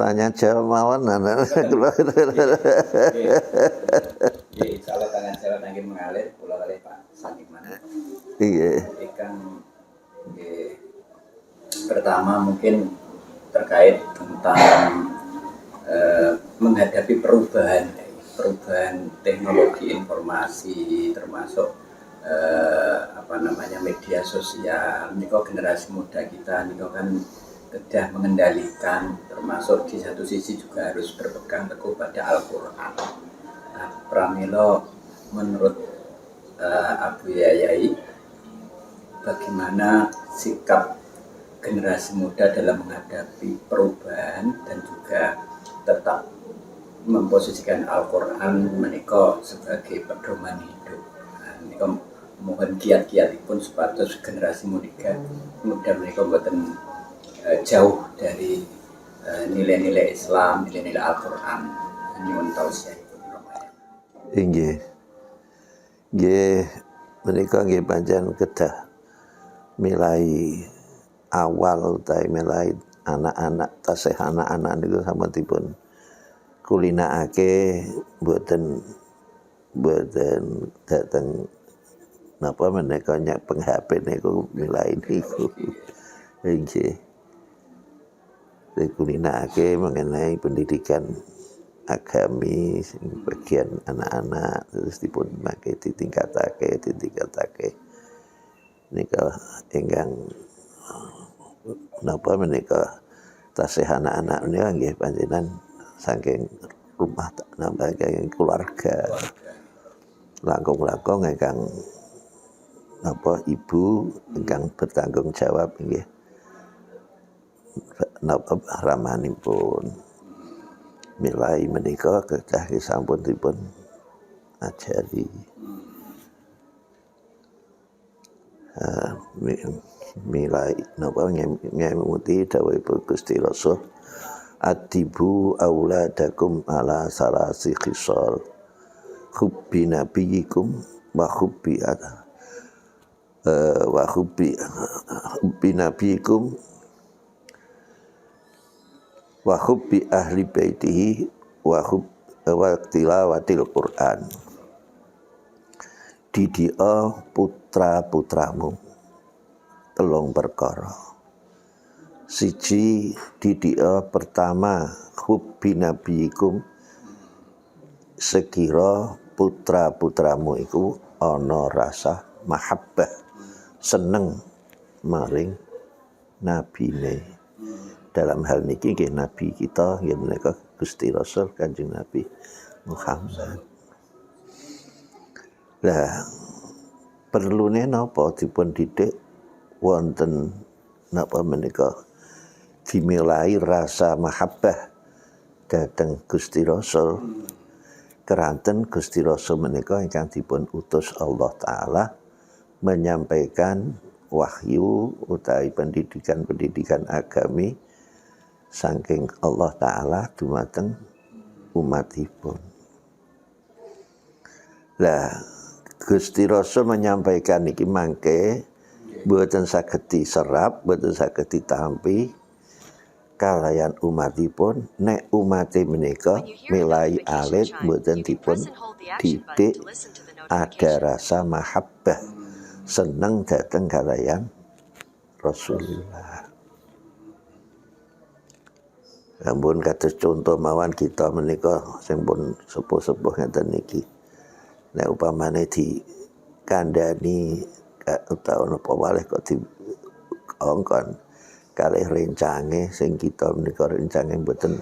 tanya jawab mawon Insyaallah tangan jawab nanging mengalir kula kalih Pak Saniman. iya Ikan pertama mungkin terkait tentang menghadapi perubahan teknologi informasi termasuk media sosial. Niko generasi muda kita niko kan sudah mengendalikan, termasuk di satu sisi juga harus berpegang teguh pada Al-Quran. Nah, pramila menurut Abu Yayai, bagaimana sikap generasi muda dalam menghadapi perubahan dan juga tetap memposisikan Al-Quran menika sebagai pedoman hidup. Nah, menika mohon kiat-kiatipun supados generasi muda menika boten jauh dari nilai-nilai Islam, nilai-nilai Al-Quran. Nyuwun tausiahipun. inggih nggih menika nggih pancen kedah milai awal utawi milai anak-anak tasih anak-anak niku sampun kulinakake mboten dateng napa menika nyak peng HP niku milai niku inggih dikulinakake mengenai pendidikan agami sing bagian anak-anak terus dipun mangke ditingkatake nika ingkang napa menika tasih anak-anak menika nggih panjenengan saking rumah saking keluarga langkung-langkung ingkang napa ibu ingkang bertanggung jawab nggih napa ramanipun milai menika kedah sampun dipun ajari milai napa ngemuti dawuhipun Gusti Rasul adibu auladakum ala salasi khisal hubbi nabiyikum wa hubbi nabiyikum wa hubbi ahli baitihi wa tilawatil Quran. Didia putra-putramu telung perkara. Siji didia pertama hubbi nabiyikum sekira putra-putramu iku ana rasa mahabbah seneng maring nabine. Dalam hal niki nggih nabi kita nggih menika Gusti Rasul Kanjeng Nabi Muhammad. Lah perlune napa dipun didik wonten napa menika dimilai rasa mahabbah dhateng Gusti Rasul. Keranten Gusti Rasul menika ingkang dipun utus Allah taala menyampaikan wahyu utawi pendidikan agami saking Allah taala dumateng umatipun. Lah Gusti Rasul menyampaikan iki mangke mboten saged diserap, mboten saged ditampi kalayan umatipun nek umate menika milai alit mboten dipun didik ada rasa mahabbah seneng dhateng kalayan Rasulullah. Ampun kados contoh mawon kita menika sing pun sepuh-sepuh ngeten niki. Nek upamane dikandhani utawa napa walih kok dikongkon kalih rencange sing kita menika rencange mboten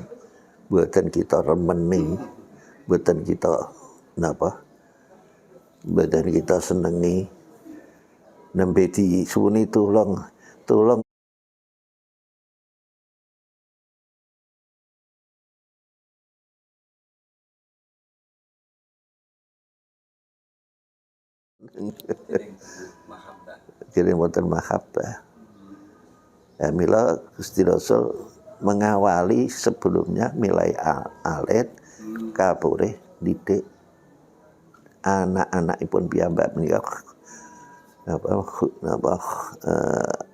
kita remeni, mboten kita napa? Mboten kita senengi nembe disuwuni tulung jadi mboten mahabbah. Ya mila Gusti Rasul mengawali sebelumnya milai alit kapurih didik anak-anakipun piyambak menika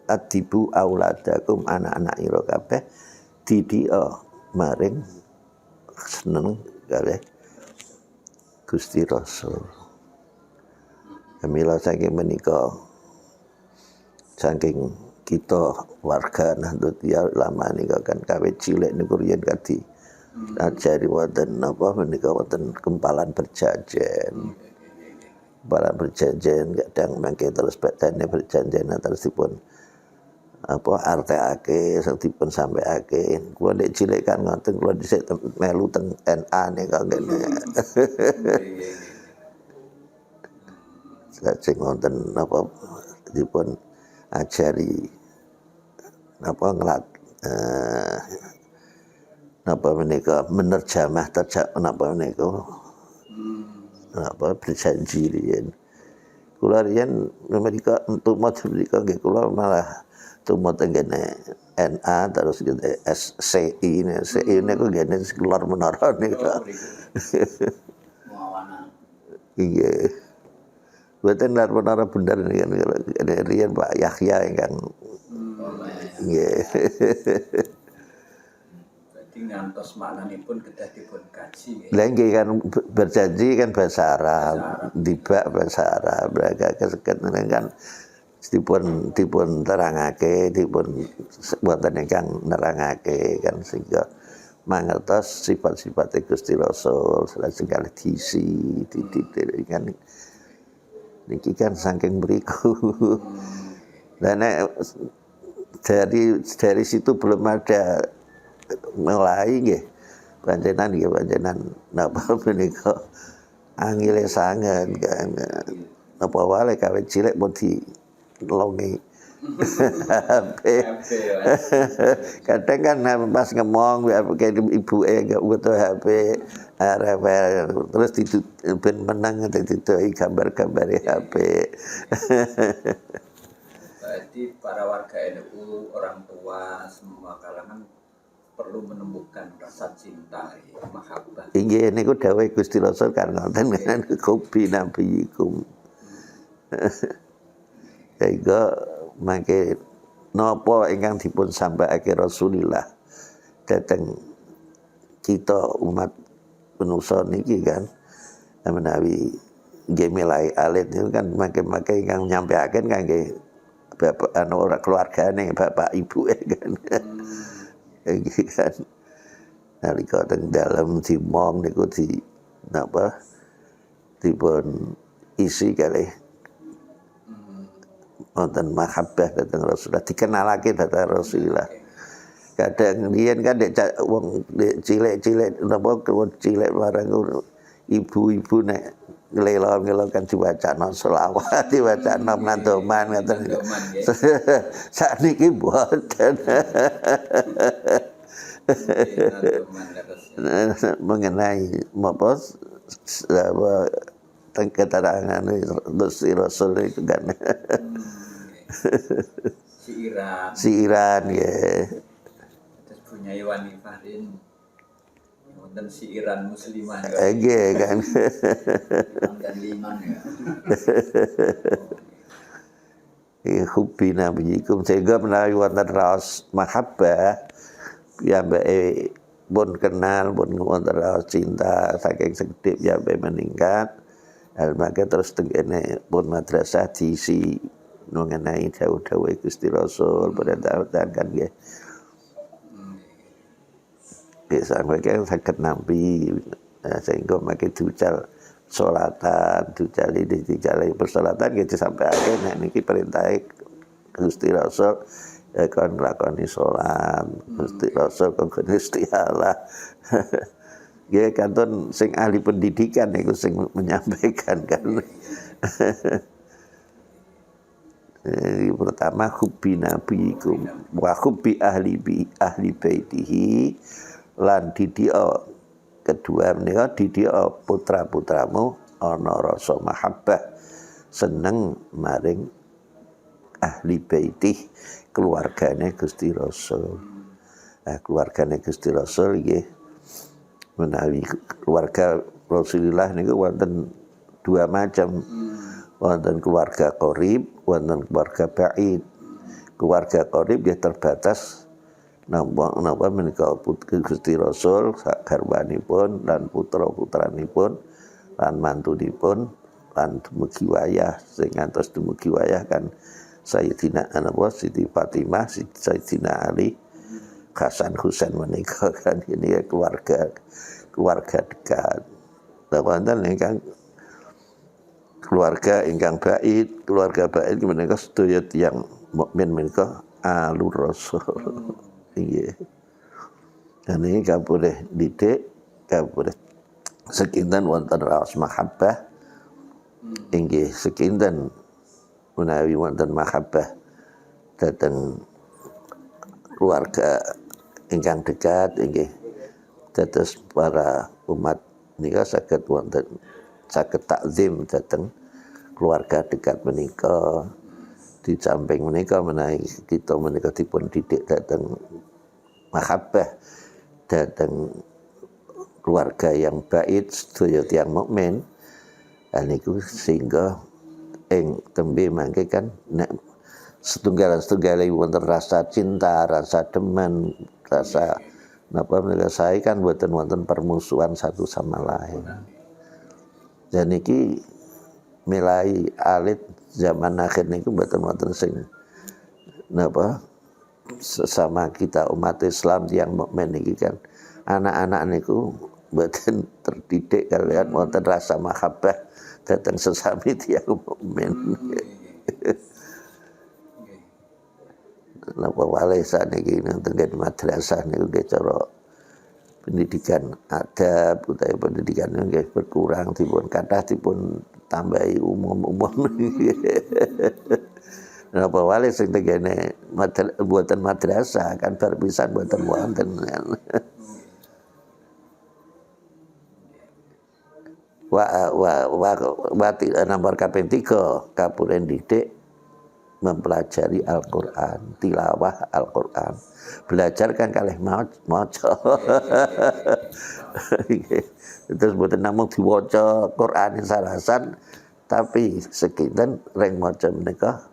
adibu auladakum anak-anak ira kabeh didik maring seneng kalih Gusti Rasul. Mila saking menika saking kita warga Nahdlatul Ulama nika kan kawit cilik niku riyen kadi ajari wonten napa menika wonten kempalan berjajen. Kempalan berjajen kadang mangke terus badane berjanjen terus dipun apa artekake dipun sampaiake. Kula nek cilik kan ngoten kula dhisik melu teng NA nika ngene. Lajeng wonten napa dipun ajari napa napa menika menerjemah napa menika napa berjanji riyen. Kula riyen menika tumut menika nggih kula malah tumut ngene NA terus ngene SCI niku ngene keluar menara nika. Iya. Boten lar menara bener niku riyen Pak Yahya ingkang nggih. Berarti ngantos maknanipun kedah dipun kaji. Lah nggih kan berjanji kan bahasa Arab, dibak bahasa Arab, mereka keseket kan dipun terangake, dipun boten ingkang nerangake kan sehingga mangertos sifat-sifat Gusti Rasul salajeng kalih diisi dididik kan niki kan saking mriku. Dan dari situ belum ada mulai nggih panjenengan napa menika angile sanget kan napa wae kawit cilik pun dilongi HP. Kadang kan pas ngomong ibuke enggak butuh HP terus ben menang ditutupi gambar-gambar HP. Berarti para warga NU, orang tua, semua kalangan perlu menemukan rasa cinta, mahabbah. Inggih niku dawuh Gusti Rasul kan ngoten kan kubi nabiyikum. Sehingga mangke napa ingkang dipun sampaiake Rasulullah dhateng kita umat manusa niki kan menawi nggih milai alit niku kan mangke-mangke ingkang nyampeaken kangge bapak ora keluargane bapak ibu kan. Iki kan nalika teng dalem dimong niku di napa dipun isi kalih wonten mahabbah dhateng Rasulullah dikenalake dhateng Rasulullah. Kadang riyen kan nek wong cilik-cilik napa cilik barang ibu-ibu nek ngelelo-ngelelo kan diwacana selawat, diwacana nandoman ngoten. Sakniki mboten. Mengenai apa keterangan Gusti Rasul itu kan. Siiran ya. Terus punya Iwan Farin wonten siiran muslimah. Nggih kan. Dan liman ya. Hubbi nabiyikum sehingga menawi wonten raos mahabbah piyambake pun kenal pun wonten raos cinta saking sekedhik piyambake meningkat. Maka terus tengene pun madrasah diisi mengenai dawuh-dawuh Gusti Rasul perintah-perintah kan nggih. Bisa mereka saged nampi sehingga makin diucal sholatan, diucali persolatan gitu sampai akhir nek niki perintah Gusti Rasul kon lakoni sholat, Gusti Rasul kon istihalah. Ya kanton sing ahli pendidikan niku sing menyampaikan kan. Jadi pertama hubbi nabiyikum wa hubbi ahli baitihi lan didia kedua menika didia putra-putramu ana rasa mahabbah seneng maring ahli baitih keluargane Gusti Rasul. Keluargane Gusti Rasul nggih menawi keluarga Rasulullah niku wonten dua macam. Wonten keluarga qarib, wonten keluarga ba'id. Keluarga qarib dia terbatas napa menika putri Gusti Rasul garwanipun lan putra-putranipun lan mantunipun lan dumugi wayah sing ngantos dumugi wayah kan Sayyidina Siti Fatimah, Sayyidina Ali, Hasan Husain menika kan ini keluarga dekat. Wonten ingkang keluarga bait menika sedaya tiyang mukmin menika alur rasul. Nggih. Dan ini kapulih didik, kapulih sekinten wonten raos mahabbah. Inggih sekinten menawi wonten mahabbah dhateng keluarga ingkang dekat inggih dados para umat nika saged takzim dhateng keluarga dekat menika. Di samping menika menawi kita menika dipun didik dhateng mahabbah dhateng keluarga yang bait sedaya tiyang mukmin niku sehingga ing tembe mangke kan nek setunggal wonten rasa cinta, rasa demen, rasa napa menika sae kan boten wonten permusuhan satu sama lain. Dan iki milai alit zaman akhir niku boten wonten sing napa sesama kita umat Islam yang mukmin iki kan anak-anak niku boten terdidik kalian wonten rasa mahabbah dhateng sesami tiyang mukmin. Napa wale saniki nenten madrasah niku nggih cara pendidikan adab utawi pendidikan nggih berkurang dipun kathah dipun tambahi umum-umum. Napa wale sing tegene buatan madrasah kan bar pisan buatan wonten. Nomor kaping 3 kapulen didik mempelajari Al-Qur'an, tilawah Al-Qur'an. Belajar kan kalih maca. Terus mboten namung diwaca Qur'an sarasan tapi sekinten reng maca menika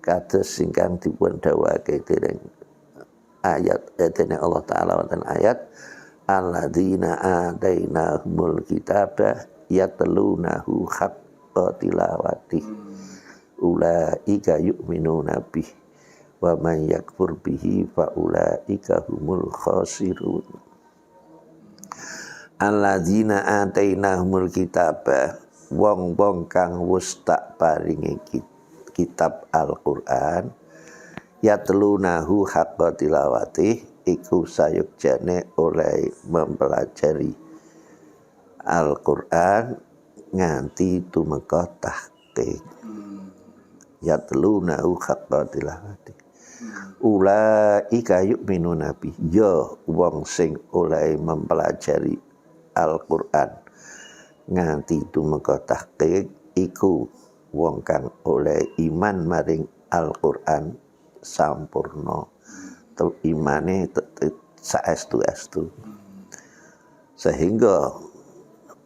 kados ingkang dipun dawuhake dening ayat dene Allah taala wonten ayat alladzina atainahumul kitaba yatlunahu haqqa tilawati ulaika yu'minuna bih wa man yakfur bihi fa ulaika humul khasirun. Alladzina atainahumul kitaba wong-wong kang wis tak paringi kitab Al-Qur'an yatlunahu haqqa tilawati iku sayukjane oleh mempelajari Al-Qur'an nganti tumeka tahqiq. Yatlunahu haqqa tilawati ulaika yu'minuna bi ya wong sing oleh mempelajari Al-Qur'an nganti tumeka tahqiq iku wong kang oleh iman maring Al-Qur'an sampurna imane saestu-estu sehingga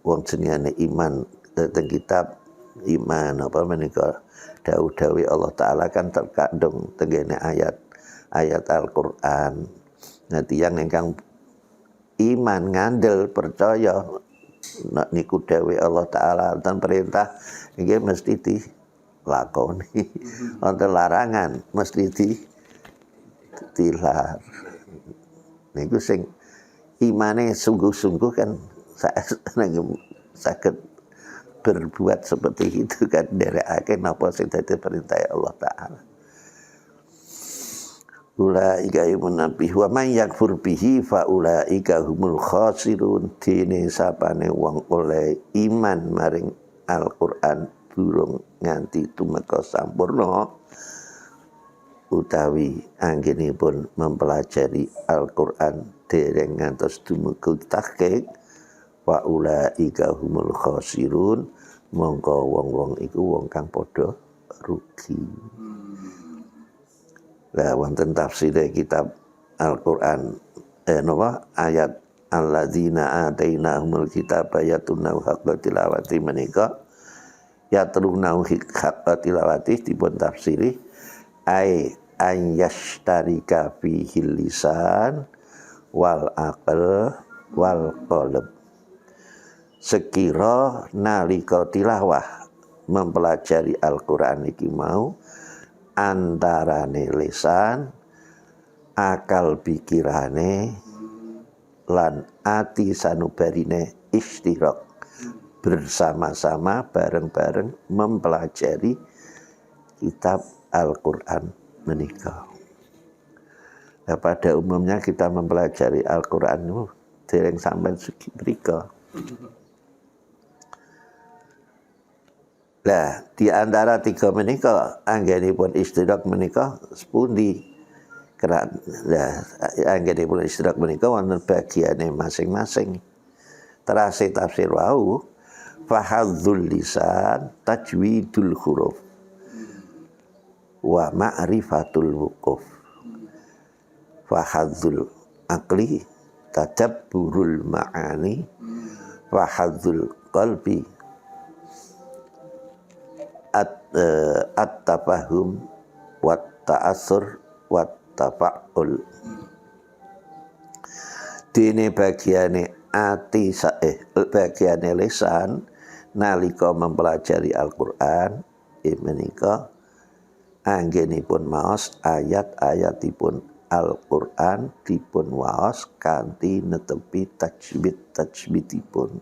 wong jenenge iman tentang kitab iman apa menika dawuh-dawuh Allah taala kan terkandung tengene ayat Al-Qur'an. Nah tiyang ingkang iman ngandel percaya niku dawuh Allah taala dan perintah nggih mesti dilakoni. Wonten larangan mesti ditilar. Niku sing imane sungguh-sungguh kan saged berbuat seperti itu kan nderekake napa sing dadi perintah Allah taala. Ulaika yu'minuna wa man yakfur bihi fa ulaika humul khasirun. Dene sapane wong oleh iman maring Al-Qur'an durung nganti tumeka sampurna utawi anggenipun mempelajari Al-Qur'an dereng ngantos dumugi tahqiq wa ulaika humul khasirun mongko wong-wong iku wong kang padha rugi. Lah wonten tafsir kitab Al-Qur'an ayat alladzina atainahumul kitaba yatlunahu haqqa tilawati menika yatlunahu haqqa tilawati dipun tafsiri ai ayyashtarika fihi lisan wal aql wal qalb. Sekira nalika tilawah mempelajari Al-Qur'an iki mau antarane lisan, akal pikirane lan ati sanubarine istighfar bersama-sama bareng-bareng mempelajari kitab Al-Qur'an menika. Nah, pada umumnya kita mempelajari Al-Qur'an itu dereng sampean mrika. Lah, di antara tiga menika anggenipun istidrak menika sepundi? Lah, anggenipun istidrak menika wonten bagiane masing-masing. Terase tafsir wau fahadzul lisan tajwidul huruf wa ma'rifatul wuquf. Fahadzul aqli tadabburul ma'ani fahadzul qalbi at-tafahum wa ta'assur wa tafa'ul. Dene bagiane ati bagiane lisan nalika mempelajari Al-Qur'an menika anggenipun maos ayat-ayatipun Al-Qur'an dipun waos kanthi netepi tajwidipun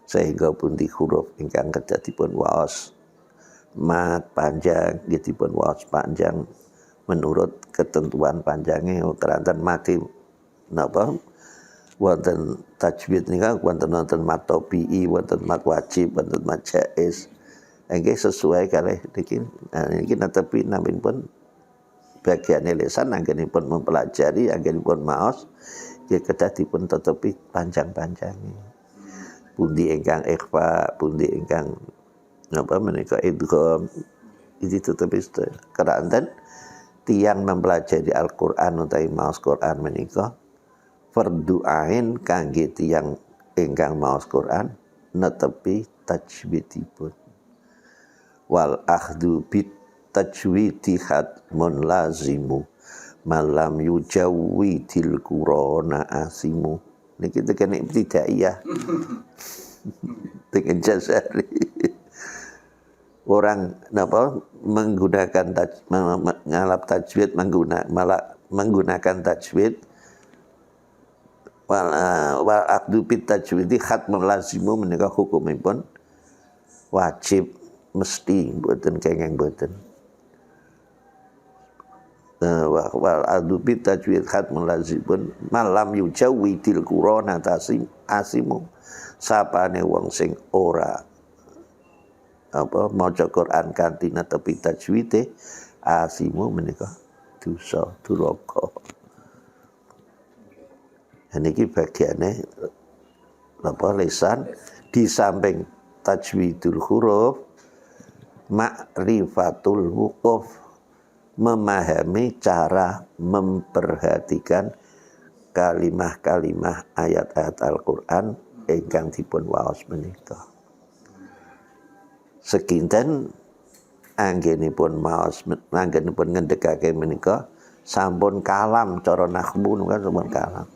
sehingga pundi huruf ingkang kedah dipun waos mat panjang dipun waos panjang menurut ketentuan panjangnya keranten mati napa wonten tajwid nika wonten mat tabi'i wonten mat wajib wonten mat jaiz nggih sesuai kalih niki niki netepi nampinipun bagiane lisan anggenipun mempelajari anggenipun maos nggih kedah dipun tetepi panjang-panjange pundi ingkang ikhfa pundi ingkang napa menika idgham iki tetepi keranten tiyang mempelajari Al-Qur'an utawi maos Qur'an menika fardhu ain kangge tiyang ingkang maos Qur'an netepi tajwidipun wal akhdhu bit tajwidi hatmun lazimu malam yujawwidil qur'ana asimu niki tekene ibtidaiyah dengan Jazari orang napa menggunakan ngalap tajwid menggunakan tajwid wal aqdu bit tajwidi khatmul lazimu menika hukumipun wajib mesti mboten kenging mboten wal aqdu bit tajwid khatmul lazimun malam yujawwidil qur'ana asimu sapane wong sing ora apa maca Quran kanthi netepi tajwide asimu menika dosa duraka. Niki bagiane apa lisan di samping tajwidul huruf ma'rifatul wuquf memahami cara memperhatikan kalimah-kalimah ayat-ayat Al-Qur'an ingkang dipun waos menika. Sekinten anggenipun maos anggenipun ngendhekake menika sampun kalam cara nahwu kan sampun kalam.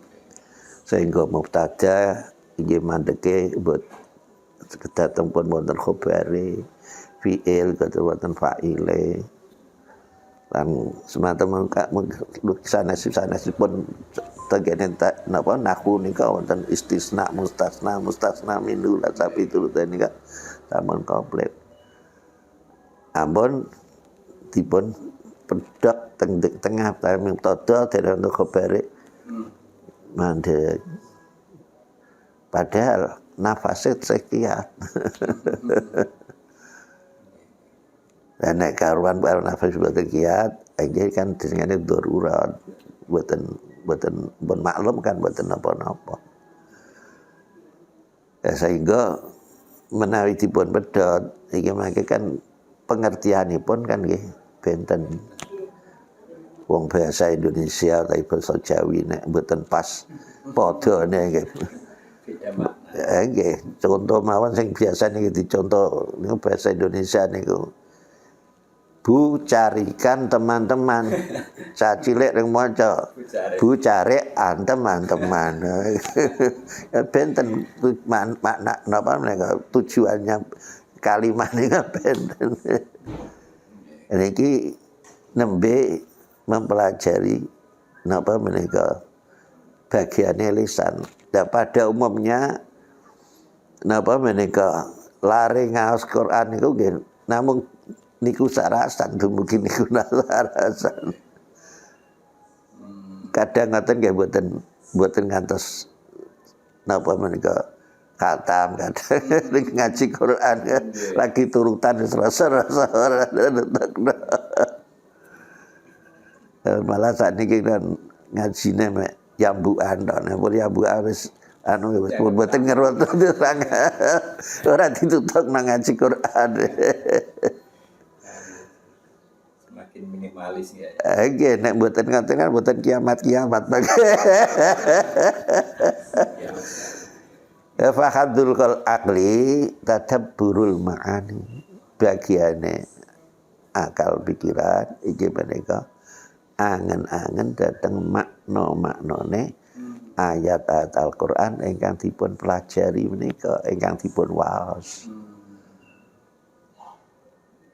Sehingga mubtada inggih mandheke kedateng pun wonten khabare fi'il kedateng wonten fa'ile lan semacam sanesipun tegene napa nahwu nika wonten istisna mustasna minhu lan sapi turute nika sampun komplit ampun dipun pedhot tengah tengah mubtada dereng khabare mandek padahal nafasit sekiat dan nek karuan bar nafas boten kiat aja kan jenenge darurat boten maklum kan boten napa-napa ya sehingga menawi dipun pedhot iki mangke kan pengertianipun kan nggih benten wong bahasa Indonesia tapi bahasa Jawi nek mboten pas padane nggih. Nggih, contoh mawon sing biasa niki dicontoh niku bahasa Indonesia niku Bu carikan teman-teman. Cacilik yang maca. Bu cari teman-teman. Benten makna napa menika tujuannya kalimat ini benten. Niki nembe mempelajari napa menika bagiannya lisan. Dan pada umumnya napa menika lare ngaos Quran niku nggih namung niku sarasan dumugi niku sarasan. Kadang ngoten nggih mboten ngantos napa menika khatam kadang ngaji Quran lagi turutan rasa-rasa malah sakniki kan ngajine mek yambukan to napa yambukan wis anu wis mboten ngerot terang ora ditutuk nang ngaji Quran. Semakin minimalis ya. Nggih nek mboten ngoten kan mboten kiamat-kiamat. Fahadul qal aqli tadabburul ma'ani. Bagiane akal pikiran iki menika angen-angen dhateng makna-maknane ayat-ayat Al-Qur'an ingkang dipun pelajari menika ingkang dipun waos.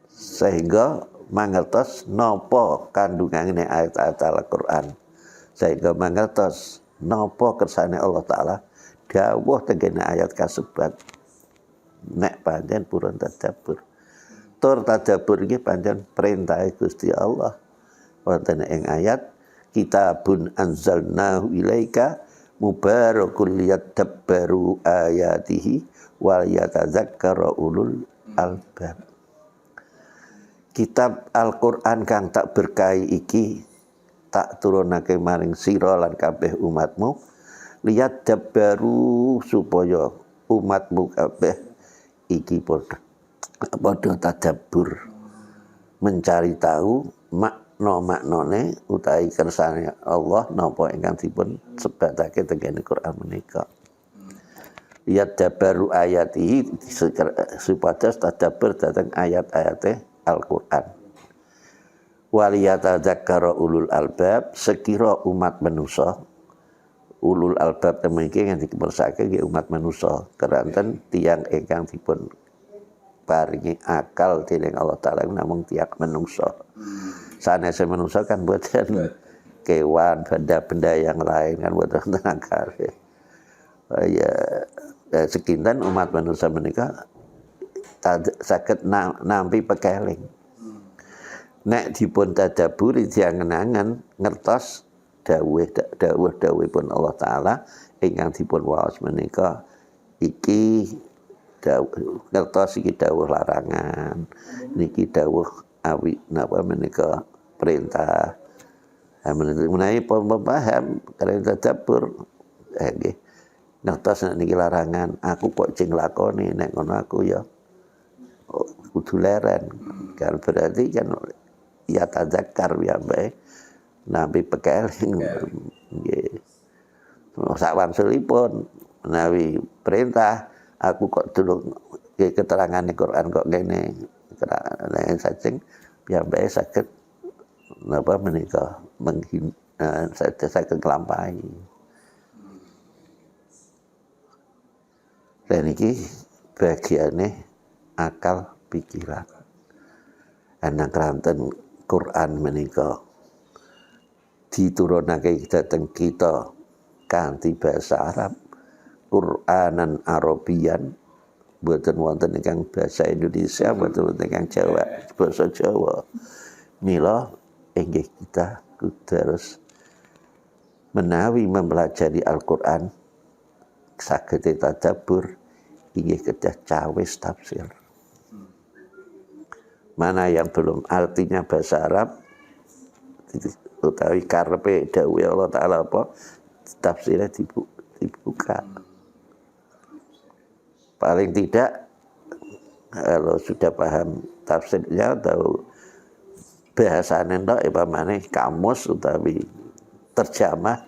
Sehingga mangertos napa kandungane ayat-ayat Al-Qur'an. Sehingga mangertos napa kersane Allah taala dawuh tengene ayat kasebat. Nek pancen purun tadabbur. Tur tadabbur iki pancen perintah Gusti Allah. Wonten ing ayat kitabun anzalnahu ilaika mubarakul liyadabbaru ayatihi wal yatadzakkara ulul albab. Kitab Al-Qur'an kang tak berkahi iki tak turunake maring sira lan kabeh umatmu liyadabbaru supaya umatmu kabeh iki padha tadabbur mencari tahu maknane utawi kersane Allah napa ingkang dipun sebatake tengene Quran menika. Yadabbaru ayati supados tadabbur dhateng ayat-ayate Al-Qur'an. Waliyatadzakkara ulul albab sekira umat manusa ulul albab temiki yang dikersake nggih umat manusa keranten tiyang ingkang dipun paringi akal dening Allah taala namung tiyang manusa. Sanese manusa kan boten kewan, benda-benda yang lain kan boten akal. Ya sekinten umat manusia menika saged nampi pekeling. Nek dipun tadabburi diangen-angen ngertos dawuh-dawuhipun Allah taala ingkang dipun waos menika iki ngertos iki dawuh larangan niki dawuh awi napa menika perintah menawi paham kalian tadabbur nggih ngertos nek niki larangan aku kok cing lakoni nek ngono aku ya kudu leren kan berarti kan ya tadzakkar ya bae nabi pekeling nggih sak wangsulipun menawi perintah aku kok tulung keterangan Quran kok ngene keterangan sajeng ya bae saged napa menika saged nglampahi. Dan iki bagiane akal pikiran. Ana kranten Quran menika diturunake dhateng kita kanthi basa Arab, Qur'anan Arabian, boten wonten ingkang basa Indonesia, boten wonten ingkang Jawa, basa Jawa. Mila inggih kita kudu harus menawi mempelajari Al-Qur'an saged tadabbur inggih kedah cawis tafsir. Mana yang belum artinya bahasa Arab utawi karepe dawuh Allah taala apa tafsirnya dibuka. Paling tidak kalau sudah paham tafsirnya tahu bahasane ndak upamane kamus utawi terjemah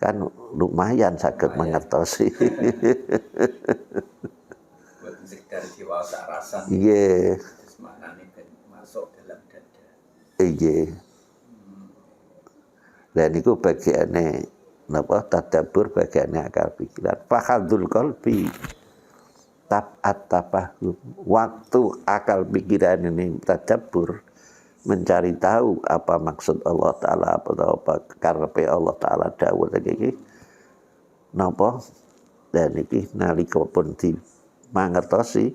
kan lumayan saged mangertosi. Buat sekedar jiwa rasa. Nggih. Maknane masuk dalam Nggih. Lah niku bagiane napa tadabbur bagiane akal pikiran. Fahadul qalbi tafahum. Waktu akal pikiran ini tadabbur mencari tahu apa maksud Allah Ta'ala, apa karepe Allah Ta'ala dawuh iki napa, dan iki nalika pun dimangertosi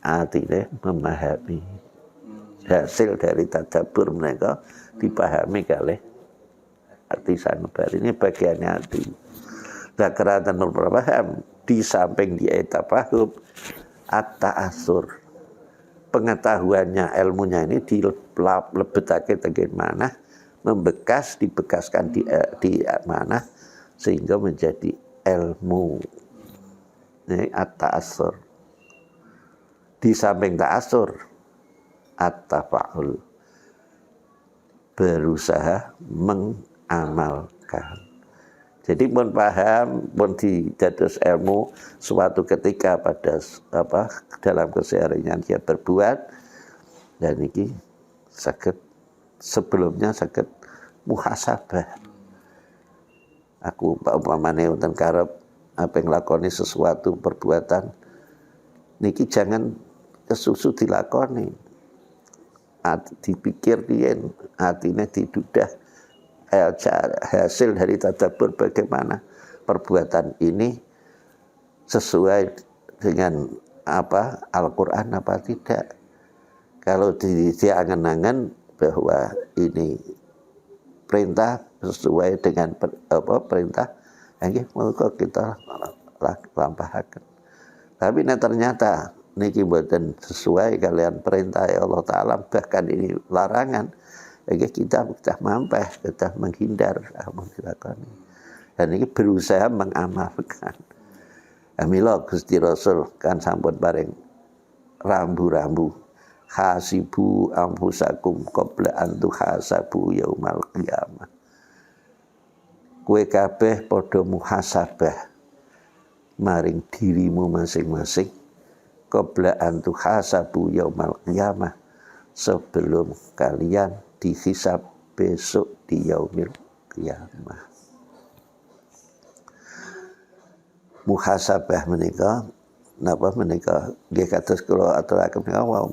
atine memahami. Hasil dari tadabbur mereka dipahami kalih hati sanubari. Ini bagiannya hati. Nah, keratanul paham di samping dia tafahum at-ta'assur. Pengetahuannya, ilmunya ini dilebetake tegen mana, membekas, dibekaskan di mana sehingga menjadi ilmu. Ini at-ta'assur. Di samping ta'assur at-tafa'ul, berusaha mengamalkan. Jadi pun paham, pun didados ilmu, suatu ketika pada dalam keseharian dia berbuat, dan ini sebelumnya sakit muhasabah. Aku umpamane wonten karep apa nglakoni sesuatu perbuatan niki jangan kesusu dilakoni. Dipikir riyen, atine didudah hasil dari tadabbur bagaimana perbuatan ini sesuai dengan apa Al-Qur'an apa tidak. Kalau diangan-angan bahwa ini perintah sesuai dengan perintah, nggih monggo kita lampahaken. Tapi ternyata niki mboten sesuai kalian perintah Allah Ta'ala, bahkan ini larangan, kita mampeh, kita menghindar dilakoni. Dan ini berusaha mengamalkan. Mila Gusti Rasul kan sampun paring rambu-rambu. Hasibu anfusakum qabla an tuhasabu yaumal qiyamah. Kowe kabeh padha muhasabah maring dirimu masing-masing qabla an tuhasabu yaumal qiyamah, sebelum kalian dihisab besok di yaumil qiyamah. Muhasabah menika napa menika nggih kados kula aturaken menika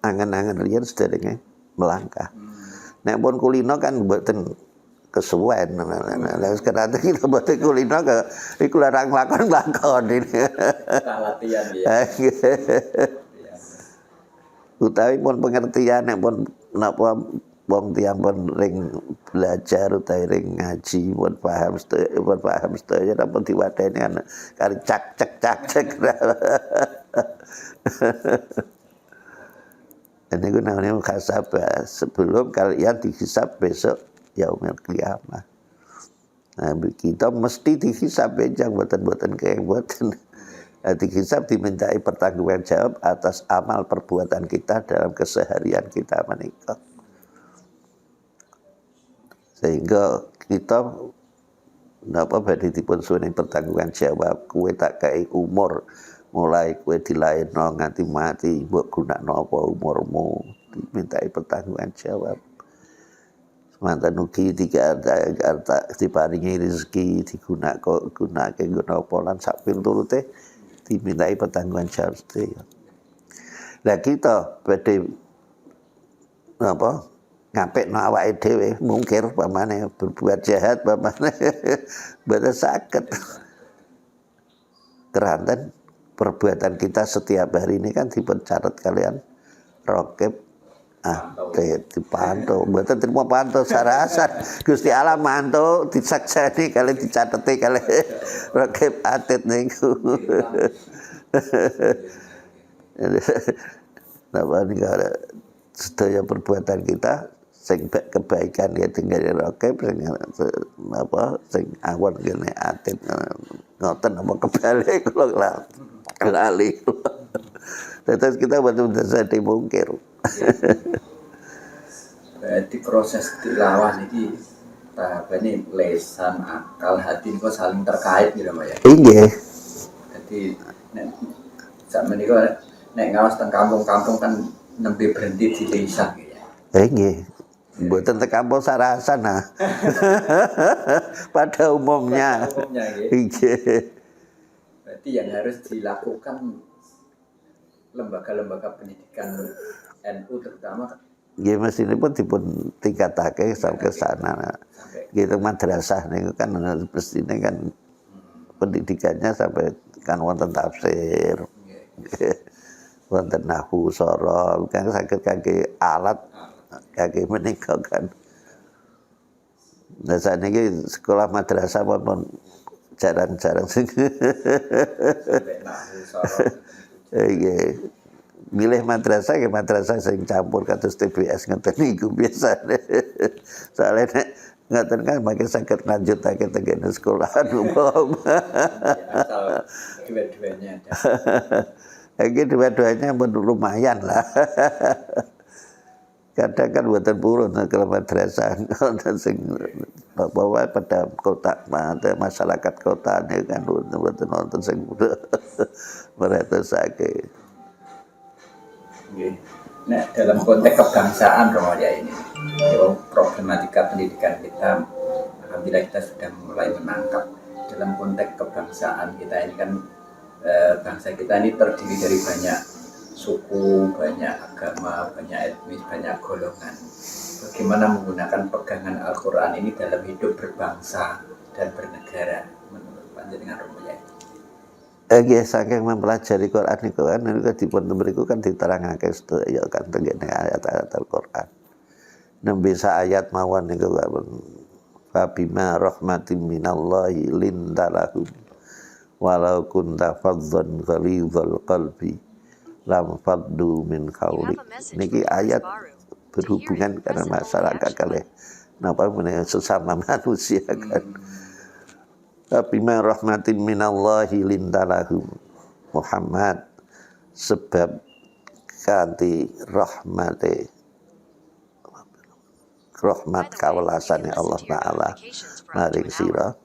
angen-angen riyen sedherenge melangkah. Nek pun kulino kan mboten kesuwen. Lah sekarang kita mboten kulino iku larang lakon ini. Latihan ya. Utawi pun pengertian nek pun napa wong tiyang pun ring belajar utawi ring ngaji pun paham sedaya napa diwadeni kan kali cak. Ini gue namanya muhasabah sebelum kalian dihisab besok yaumil qiyamah. Nah, kita mesti dihisab benjang buatan kayak buatan. Dihisab dimintai pertanggungjawaban jawab atas amal perbuatan kita dalam keseharian kita menikah. Sehingga kita napa badhe dipun suwene pertanggungjawaban jawab, kowe tak kai umur mulai kowe dilairno nganti mati mbok gunakno apa umurmu, dimintai pertanggungjawaban jawab. Mantan ugi diparingi rezeki gunake guna apa lan sak pitulute dimintai pertanggungjawaban jawab sedaya. Lah kita badhe napa ngapekno awake dhewe mungkir pamane berbuat jahat pamane boten saged. Keranten perbuatan kita setiap hari ini kan dipencatat kalian raqib dipantau, mboten terima pantau sarasan. Gusti Allah mantu disakseni kalian dicateti kalian raqib atid niku. Napa niku sedaya perbuatan kita sing kebaikan ya tinggal raqib sing napa sing awan kene atid ngoten apa kebalik kula lali. Terus kita betul-betul jadi mungkir. Berarti proses tilawah ini tahapannya lesan, akal, hati ini kok saling terkait gitu Mbak ya? Iya. Jadi saat menikah nek ngawas teng kampung-kampung kan nembe berhenti di desa gitu ya. Nggih. Mboten teng kampung Sarasan nah. Pada umumnya. Pada umumnya, nggih. Nggih. Berarti yang harus dilakukan lembaga-lembaga pendidikan NU terutama Nggih mesinipun dipun tingkatake sampai sana. Gitu madrasah niku kan mestine kan pendidikannya sampai kan wonten tafsir. Wonten nahwu sorol kan saged kangge alat kangge menika kan. Nah sakniki sekolah madrasah pun jarang-jarang sing sampai nahwu sorol. Nggih. Milih madrasah ke madrasah sing campur kados TBS ngoten niku biasane. Soale nek ngoten kan makin saged lanjutake teng sekolahan umum. Asal dua-duanya ada. Iki dua-duanya pun lumayan lah. Kadang kan buatan purun kalau madrasah ngoten sing bawa pada kota masyarakat kota ini kan buatan nonton sing meretosake. Nah, dalam konteks kebangsaan Romoya ini, problematika pendidikan kita, alhamdulillah kita sudah mulai menangkap. Dalam konteks kebangsaan kita ini kan, bangsa kita ini terdiri dari banyak suku, banyak agama, banyak etnis, banyak golongan. Bagaimana menggunakan pegangan Al-Quran ini dalam hidup berbangsa dan bernegara menurut panjenengan Romoya ini? Nggih saking mempelajari Quran niku kan niku dipun mriku kan diterangake sedaya kan tengene ayat-ayat Al-Qur'an. Nembe sa ayat mawon niku kan fa bima rahmatin minallahi lintalahum walau kunta faddan ghalidhal qalbi lam faddu min haulik. Niki ayat berhubungan karena masyarakat kalih napa menawa sesama manusia kan. Tapi ma rahmatin minallahi lintalahum Muhammad sebab kanthi rahmate rahmat kawelasane Allah Ta'ala maring sira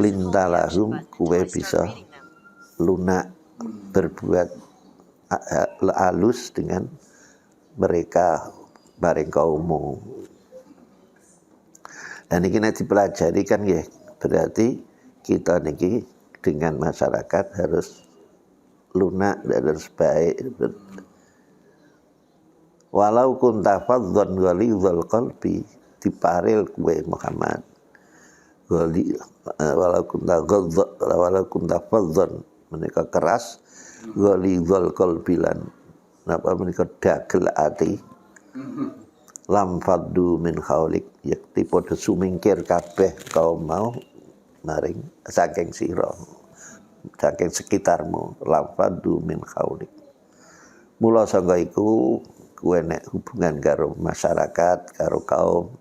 lintalahum kuwe bisa lunak berbuat halus dengan mereka maring kaummu. Dan ini nek dipelajari kan nggih berarti kita niki dengan masyarakat harus lunak dan harus baik. Walau kunta faddan ghalidhal qalbi diparil kuwe Muhammad. Walau kunta faddan menika keras ghalidhal qalbi lan napa menika dagel ati. Lam faddu min haulik yakti padha sumingkir kabeh kaum mau maring saking sira saking sekitarmu lam faddu min haulik. Mula sangka iku kuwe nek hubungan karo masyarakat karo kaum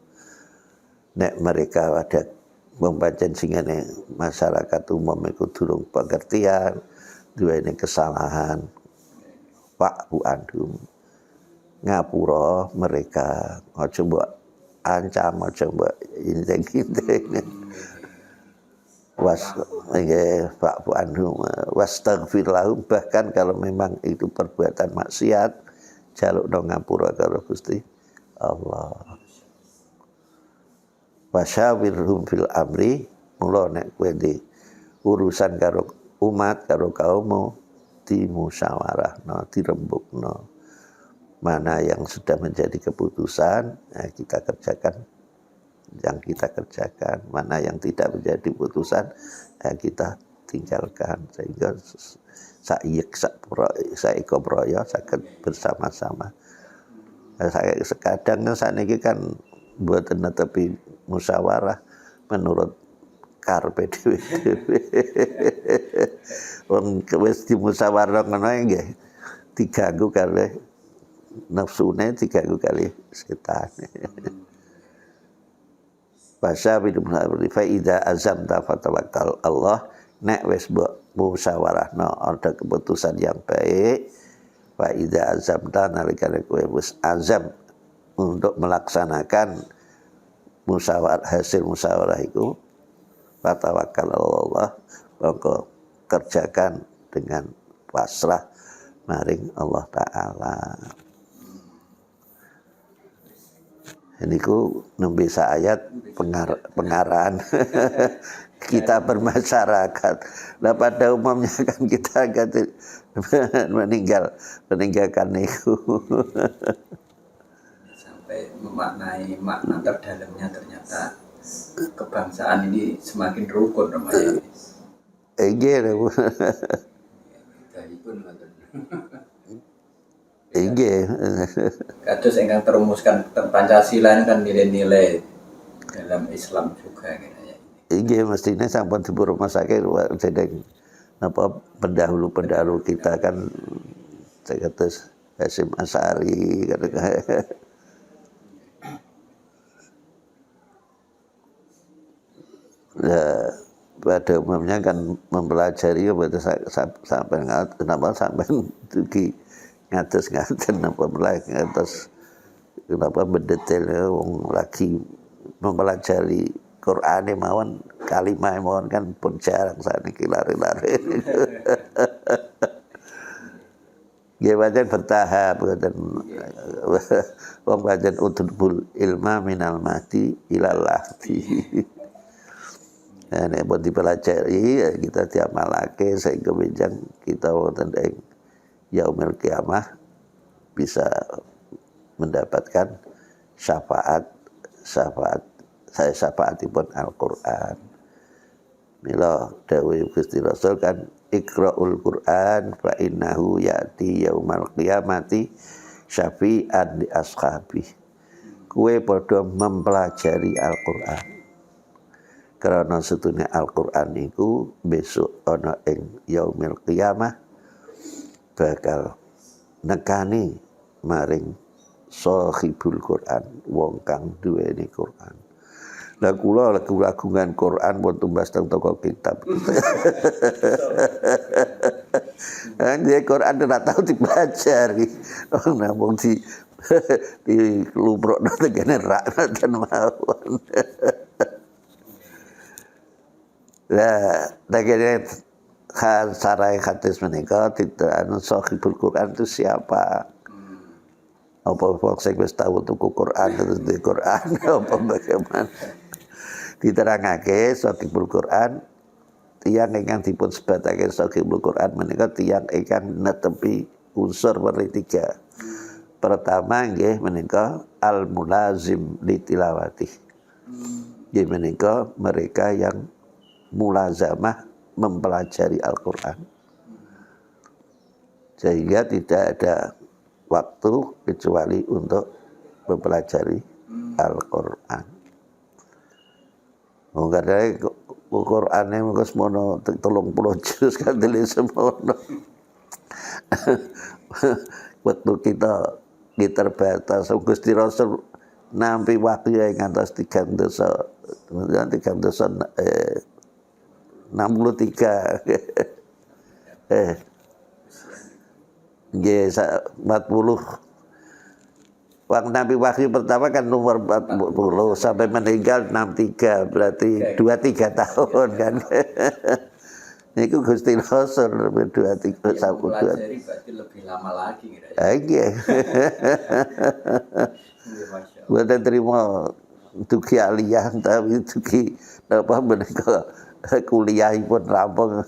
nek mereka ada pancen singane masyarakat umum iku durung pengertian duwene kesalahan Pak Bu Andum ngapura mereka aja mbok ancam aja mbok inteng-inteng Pak Bu Andum wastaghfir lahum bahkan kalau memang itu perbuatan maksiat jalukno ngapura karo Gusti Allah wasyawirhum fil amri mula nek kowe di urusan karo umat karo kaummu dimusyawarahno dirembukno mana yang sudah menjadi keputusan kita kerjakan yang kita kerjakan mana yang tidak menjadi keputusan kita tinggalkan sehingga saiko proyo saged bersama-sama. Saya kadang sakniki kan mboten netepi musyawarah menurut karepe dhewe-dhewe. Wong wis dimusyawarah ngono nggih diganggu kalih nafsune diganggu kali setan. Bahasa bidum fa idza azamta fatawakkal Allah nek wis mbok musyawarahno ada keputusan yang baik fa idza azamta nalika kowe wis azam untuk melaksanakan hasil musyawarah itu fatawakkal Allah maka kerjakan dengan pasrah maring Allah Ta'ala. Niku nembe ayat pengarahan kita bermasyarakat. Nah pada umumnya kan kita meninggalkan niku. Sampai memaknai makna terdalamnya ternyata kebangsaan ini semakin rukun namanya. Inggih. Inggih. Kados ingkang terumuskan Pancasila ini kan nilai-nilai dalam Islam juga kayaknya. Inggih mestinya sampun dipun rumasake dening apa pendahulu kita kan kados Hasyim Asy'ari ya, pada umumnya kan mempelajari sampai kenapa sampai dugi ngatus-ngatus kenapa mulai ngatus kenapa mendetail wong lagi mempelajari Quran mawon kalimah mawon kan pun jarang saniki lari-lari. Nggih pancen bertahap ngoten. Wong pancen utubul ilma minal mahdi ilal lahdi. Nah, nek pun dipelajari kita diamalake sehingga benjang kita wonten ing yaumil kiamah bisa mendapatkan syafaatipun Al-Qur'an. Mila dawuh Gusti Rasul kan Iqra'ul Qur'an fa innahu ya'ti yaumal qiyamati syafi'an li ashabi. Kowe padha mempelajari Al-Qur'an. Karena setune Al-Qur'an iku besok ana ing yaumil qiyamah bakal nekani maring sahibul Quran, wong kang duweni Quran. Lah kula lagu-lagungan Quran pun tumbas teng toko kitab. Dia Quran ora tau dipelajari. Oh namung di lumrukno tegene rak ten mawon. Lah tegene sarai hadis menika anu sahibul Quran itu siapa? Apa wong sing wis tau tuku Quran terus di Quran apa bagaimana? Diterangake sahibul Quran tiyang ingkang dipun sebatake sahibul Quran menika tiyang ingkang netepi unsur tiga. Pertama nggih menika al mulazim litilawati. Nggih menika mereka yang mulazamah mempelajari Al-Qur'an. Sehingga tidak ada waktu kecuali untuk mempelajari Al-Qur'an. Mongkane Qur'ane mengko semono 30 juz kan dile semono. Waktu kita terbatas Gusti Rasul nampi waktu yang ngantos 3 dosa 63 nggih 40 waktu Nabi wahyu pertama kan nomor 40 sampai meninggal 63 berarti 2-3 tahun kan. Niku Gusti Rasul 2-3 sampai berarti lebih lama lagi kira. Nggih. Mboten terima dugi aliyah tapi dugi apa menika kuliahipun rampung.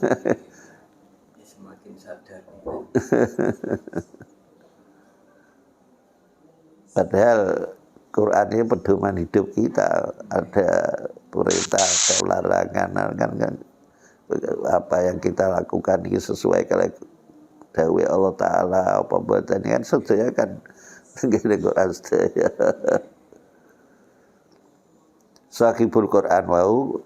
Semakin sadar. Padahal Quran ini pedoman hidup kita, ada perintah, ada larangan, kan apa yang kita lakukan ini sesuai kalau dawuh Allah Ta'ala apa buatan ini kan sedaya kan ngene Quran sedaya. Sahibul Quran wau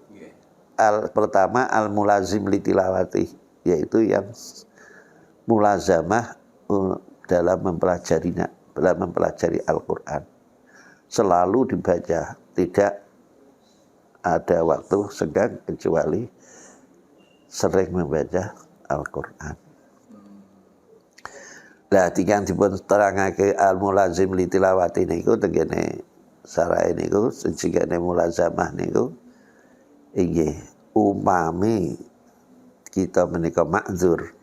pertama al mulazim litilawati, yaitu yang mulazamah dalam mempelajari Al-Qur'an. Selalu dibaca, tidak ada waktu senggang kecuali sering membaca Al-Qur'an. Lah tigang dipun terangake al mulazim litilawati niku tengene sarae niku sejigane mulazamah niku inggih umami kita menika ma'dzur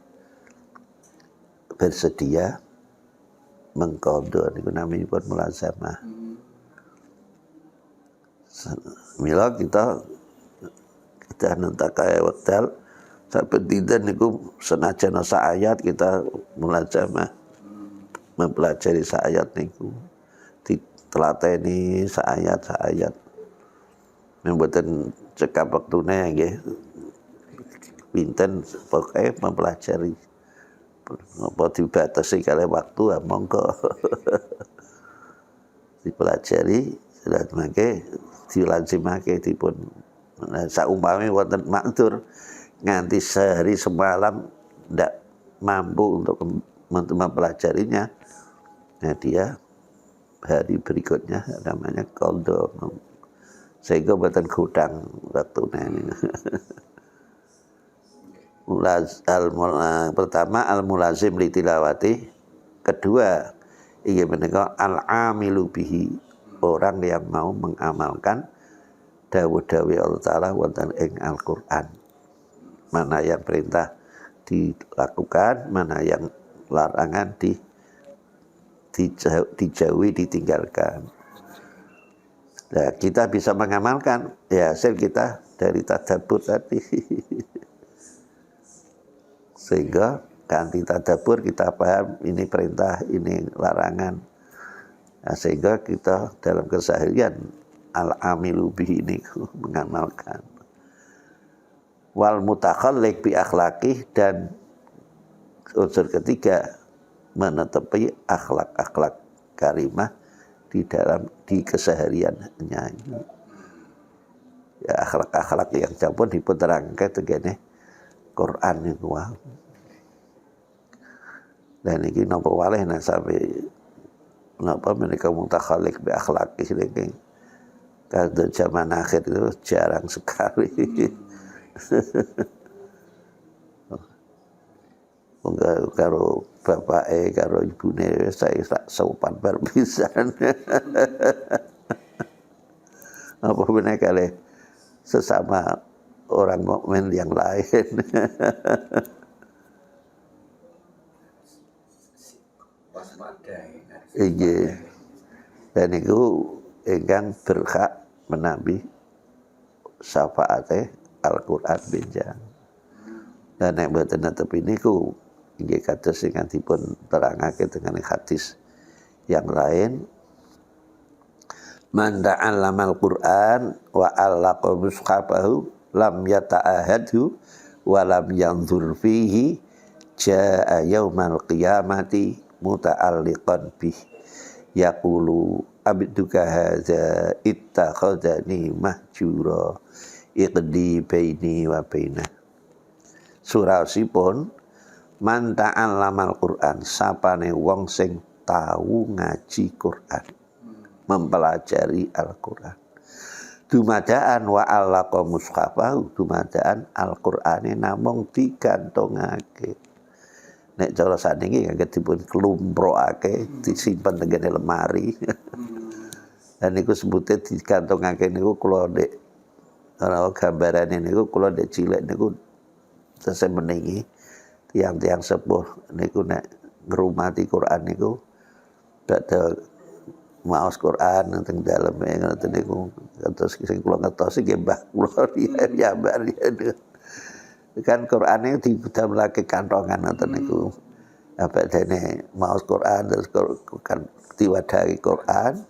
bersedia mengqadha niku namipun mulazamah. Mila kita nentaka wekdal sampai dinten niku senajan ayat kita mulajamah mempelajari ayat niku ditelateni ayat yang mboten cekap wektune nggih pinten pokoke mempelajari apa dibatasi kalih waktu monggo dipelajari dan mangke dilazimake dipun saumpami wonten makdur nganti sehari semalam ndak mampu untuk mempelajarinya, nah dia hari berikutnya namanya qadha sehingga boten gudang waktune. Pertama al-mulazim li tilawati, kedua inggih menika al-amilu bihi, orang yang mau mengamalkan dawuh-dawuh Allah Ta'ala wonten ing Al-Qur'an. Mana yang perintah dilakukan, mana yang larangan dijauhi, ditinggalkan. Nah, kita bisa mengamalkan ya hasil kita dari tadabbur tadi. Sehingga kanthi tadabbur kita paham ini perintah, ini larangan. Nah, sehingga kita dalam keseharian al-amilu bihi ini mengamalkan. Wal mutakhalliq bi akhlaqih, dan unsur ketiga menetapi akhlak-akhlak karimah di kesehariannya. Ya akhlak-akhlak yang sampun dipun terangke tegene Quran niku wae. Dan iki napa waleh nek sampai napa menika mutakhalliq bi akhlaqih niki kada zaman akhir itu jarang sekali. Karo bapake karo ibune saya sopan berpisan. Apa benar kali sesama orang mukmin yang lain. Iya. Dan itu ingkang berhak menambi syafaate Al-Qur'an benjang. Dan nek mboten netepi niku inggih kados ingkang dipun terangake dengan hadis yang lain, man ta'allamal Qur'an wa 'allaqa mushafahu lam yata'ahadhu wa lam yanzur fihi jaa'a yaumal qiyamati muta'alliqan bih yaqulu abduka hadza ittakhadhani mahjura iqdi baini wa bainah. Surasipun man ta'allamal Qur'an, sapane wong sing tau ngaji Qur'an, mempelajari Al-Qur'an. Dumadaan wa allaqa mushafahu, dumadaan Al-Qur'ane namung digantungake. Nek cara saniki kangge dipun klumprokake, disimpen tengene lemari. Dan niku sebute digantungake niku kula ndek ana gambarane niku kula ndek cilik niku tesih meniki tiang-tiang sepuh niku nek ngrumati Quran niku badhe maos Quran teng daleme ngoten niku terus sing kula ngertos iki mbah kula ya mbah kan Qur'ane didamelake kantongan ngoten niku apa dene maos Quran terus kan diwadahi Quran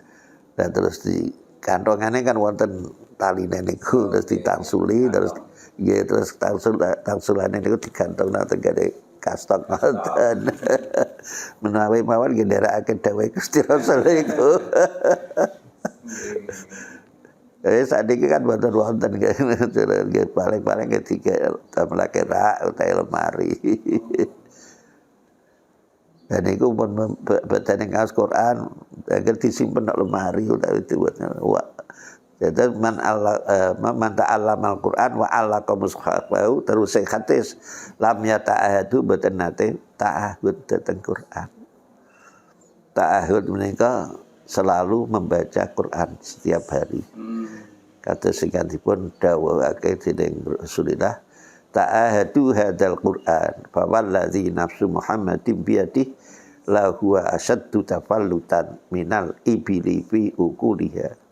dan terus di kantongane kan wonten taline niku terus ditangsuli terus ya terus tangsulane niku digantungna tengene kastok ngoten. Menawi mawon ngendherakake dawuh Gusti Rasul niku. Sakniki kan wonten nggih paling-paling ketiga damelake rak utawi lemari. Dan niku pun badane ngaos Quran agar disimpen nang lemari utawi dibuat jadi man ta'allamal Qur'an wa 'allaqa mushafahu, terus sing hadis lam yata'ahadu boten nate ta'ahud dhateng Qur'an. Ta'ahud menika selalu membaca Qur'an setiap hari. Kados singkatipun dawuhake dening Rasulullah, ta'ahadu hadzal Qur'an fa wallazi nafsu Muhammadin biyadihi la huwa asyaddu tafallutan minal ibili fi uquliha.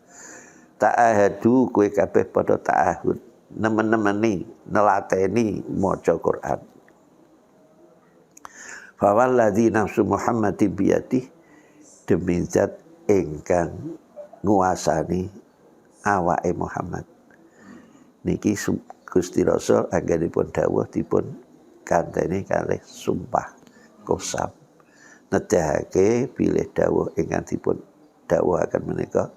ta'ahadu kowe kabeh padha ta'ahud nemen-nemeni nelateni maca Quran. Fa walladzi nafsu Muhammadin biyadi, demi zat ingkang nguasani awake Muhammad niki Gusti Rasul anggenipun dawuh dipun kanteni kalih sumpah kosam nedahake bilih dawuh ingkang dipun dawuhaken menika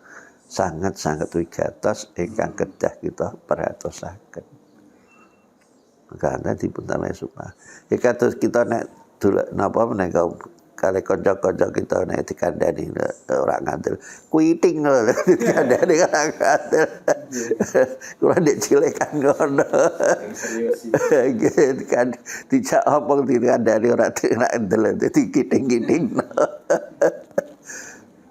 sangat-sangat wigatos ingkang kedah kita perhatosaken. Karena dipun tambahi sumpah. Ya kados kita nek napa menika kali kanca-kanca kita nek dikandani ora ngandel kuiting lho dikandani ora ngandel. Kula nek cilik kan ngono. Kan dijak opong dikandani ora ngandel dadi kiting-kiting.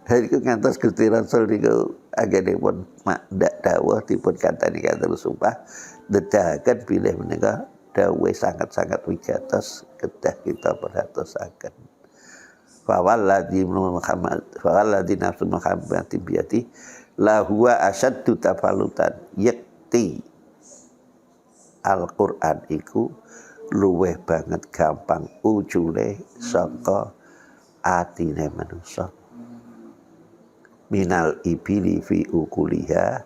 Hari itu ngantos Gusti Rasul niku anggenipun mak dawuh dipun kantani kanthi sumpah dedahaken bilih menika dawuh sangat-sangat wigatos kedah kita perhatosaken. Fa walladzi nafsu Muhammadin biyadi la huwa asyaddu tafalutan, yakti Al-Qur'an iku luweh banget gampang ujule saka atine manusa. Minal ibili fi ukuliha,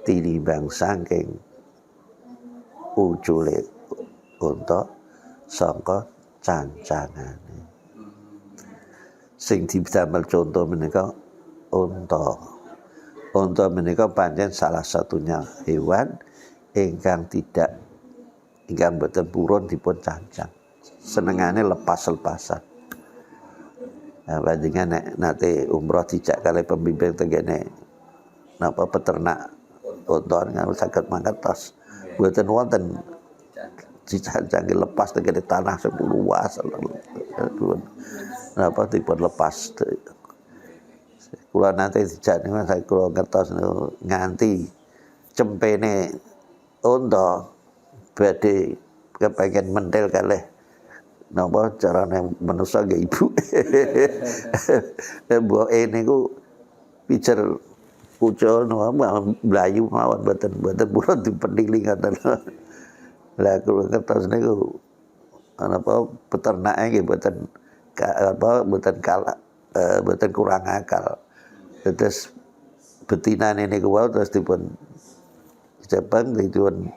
tinimbang saking ujule unta saka cancangane. Sing didamel contoh menika unta. Unta menika pancen salah satunya hewan ingkang boten purun dipun cancang. Senengane lepas-lepasan. Nah, bandingan nek nate umroh dijak kali pembimbing tengene napa peternak unta nggak saged mangertos. Boten wonten dicancang lepas tengene tanah sing luas. Napa dipun lepas. Kula nate dijak niku saya kula ngertos nganti cempene unta badhe kepengin mentil kalih napa carane manusa nggih ibu. Mboke niku pijer pucul mlayu mawon boten purun dipendili ngoten. Lah kula ngertos niku napa peternake nggih boten kurang akal. Terus betinane niku wae terus dipun cepeng dipun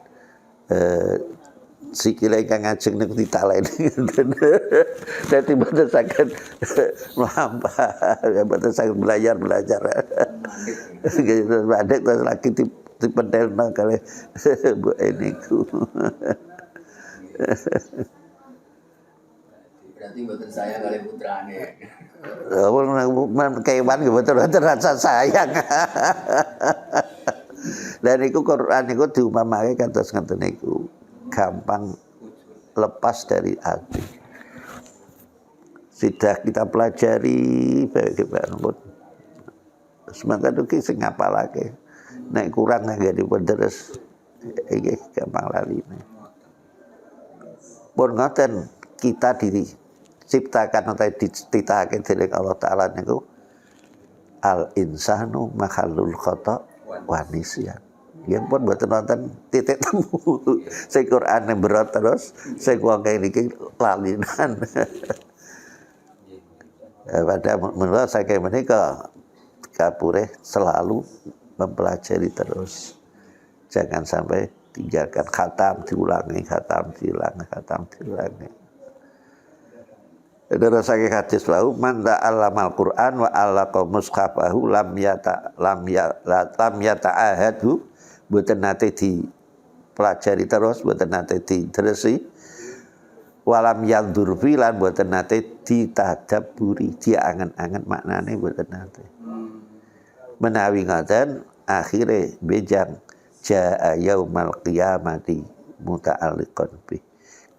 sikile ingkang ngajeng niku ditaleni. Dadi boten saged mlampah, boten saged belajar. Gitu badhe terus lagi dipentelno kalih mboke niku. Berarti mboten sayang kali putrane. Kewan mboten rasa sayang. Dan niku Quran niku diumpamake kados ngoten niku. Gampang lepas dari hati. Sudah kita pelajari baik-baik. Semangat iki sing ngapalake. Nek kurang nggih dipun terus iki gampang laline. Pun ngoten kita diciptakan atau dititahake dening Allah Taala niku al insanu makhalul khata wa nisyan. Ya pun mboten wonten titik temu. Sing Quran berat terus, sing wong niki lalinan. Pada menurut saya menika kapure selalu mempelajari terus. Jangan sampai tinggalkan khatam diulangi. Ada saking hadis wau man ta'allamal Qur'an wa allaqa mushafahu lam yata'ahadu, boten nate dipelajari terus, boten nate diteresi, walam yandur filan boten nate ditadabburi, diangen-angen maknane boten nate. Menawi ngoten akhire bejang jaa yaumal qiyamati muta'alliqan bi.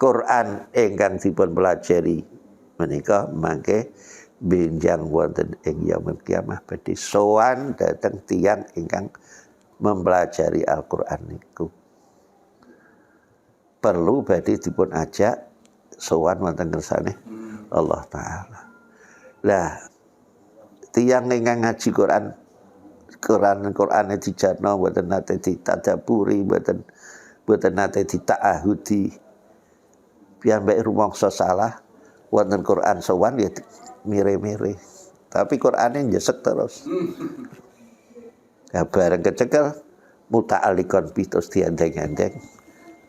Quran ingkang dipun pelajari menika mangke benjang wonten ing yaumul kiamah badhe sowan dhateng tiyang ingkang mempelajari Al-Qur'an niku. Perlu badhe dipun ajak sowan wonten kersane Allah Taala. Lah tiyang ingkang ngaji Quran Qur'ane dijarno mboten nate ditadaburi, mboten nate ditaahudi. Piyambake rumangsa salah wonten Qur'an sowan ya mire-mire. Tapi Qur'ane njesek terus. Ya bareng kecekel muta'alliqon bi terus diandeng-andeng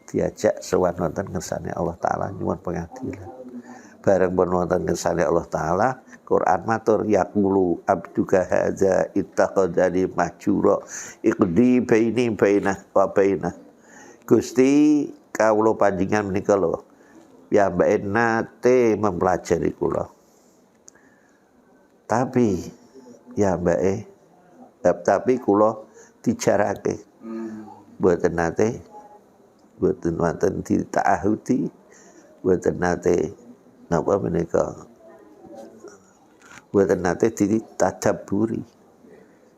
diajak sowan wonten ngersane Allah taala nyuwun pengadilan. Bareng pun wonten ngersane Allah taala Quran matur yaqulu abduka hadza ittaqadani mahjura iqdi baini bainah wa bainah. Gusti kawula panjenengan menika lho piyambake nate mempelajari kula. Tapi kula dijarake. Mboten nate mboten wonten ditaahudi, mboten nate napa menika. Mboten nate ditadaburi.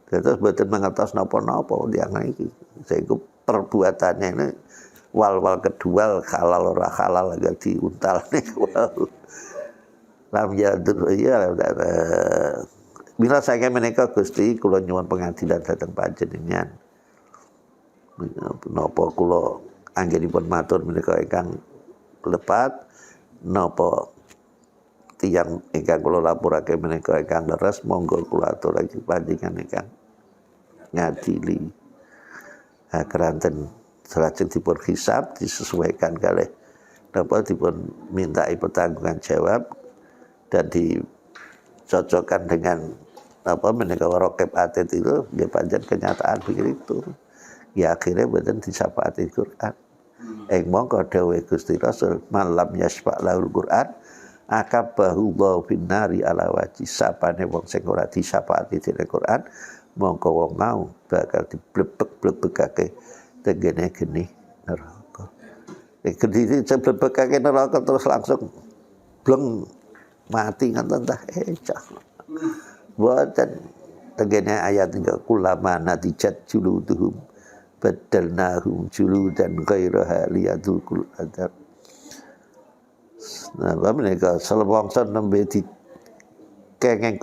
Terus mboten mangertos napa-napa tiyang iki. Saiku perbuatane ini wal-wal kedua halal ora halal agak diuntal niku. Lam yadur ya bila saya menika Gusti kula nyuwun pengadilan dhateng panjenengan. Napa kula anggenipun matur menika ingkang lepat napa tiyang ingkang kula lapurake menika ingkang leres monggo kula aturake panjenengan ingkang ngadili. Keranten selajeng dipun hisab disesuaikan kalih napa dipun mintai pertanggungjawaban jawab dan dicocokkan dengan apa menika raqib atid itu ya pancen kenyataan begitu. Ya akhirnya mboten disapaati Quran. Mongko dawuh Gusti Rasul malam yasfa lahul Quran akabahu Allahu finnari ala waji sapane wong sing ora disapaati dening Quran mongko wong mau bakal diblebek-blebekake tenggene geni neraka. Geni diblebekake neraka terus langsung bleng mati ngoten tah cah. Boten tenggene ayat niku kulama natijat juluduhum badalnahum juludan ghairaha liyadukul adab. Nah, menika selewangsa nembe di kenging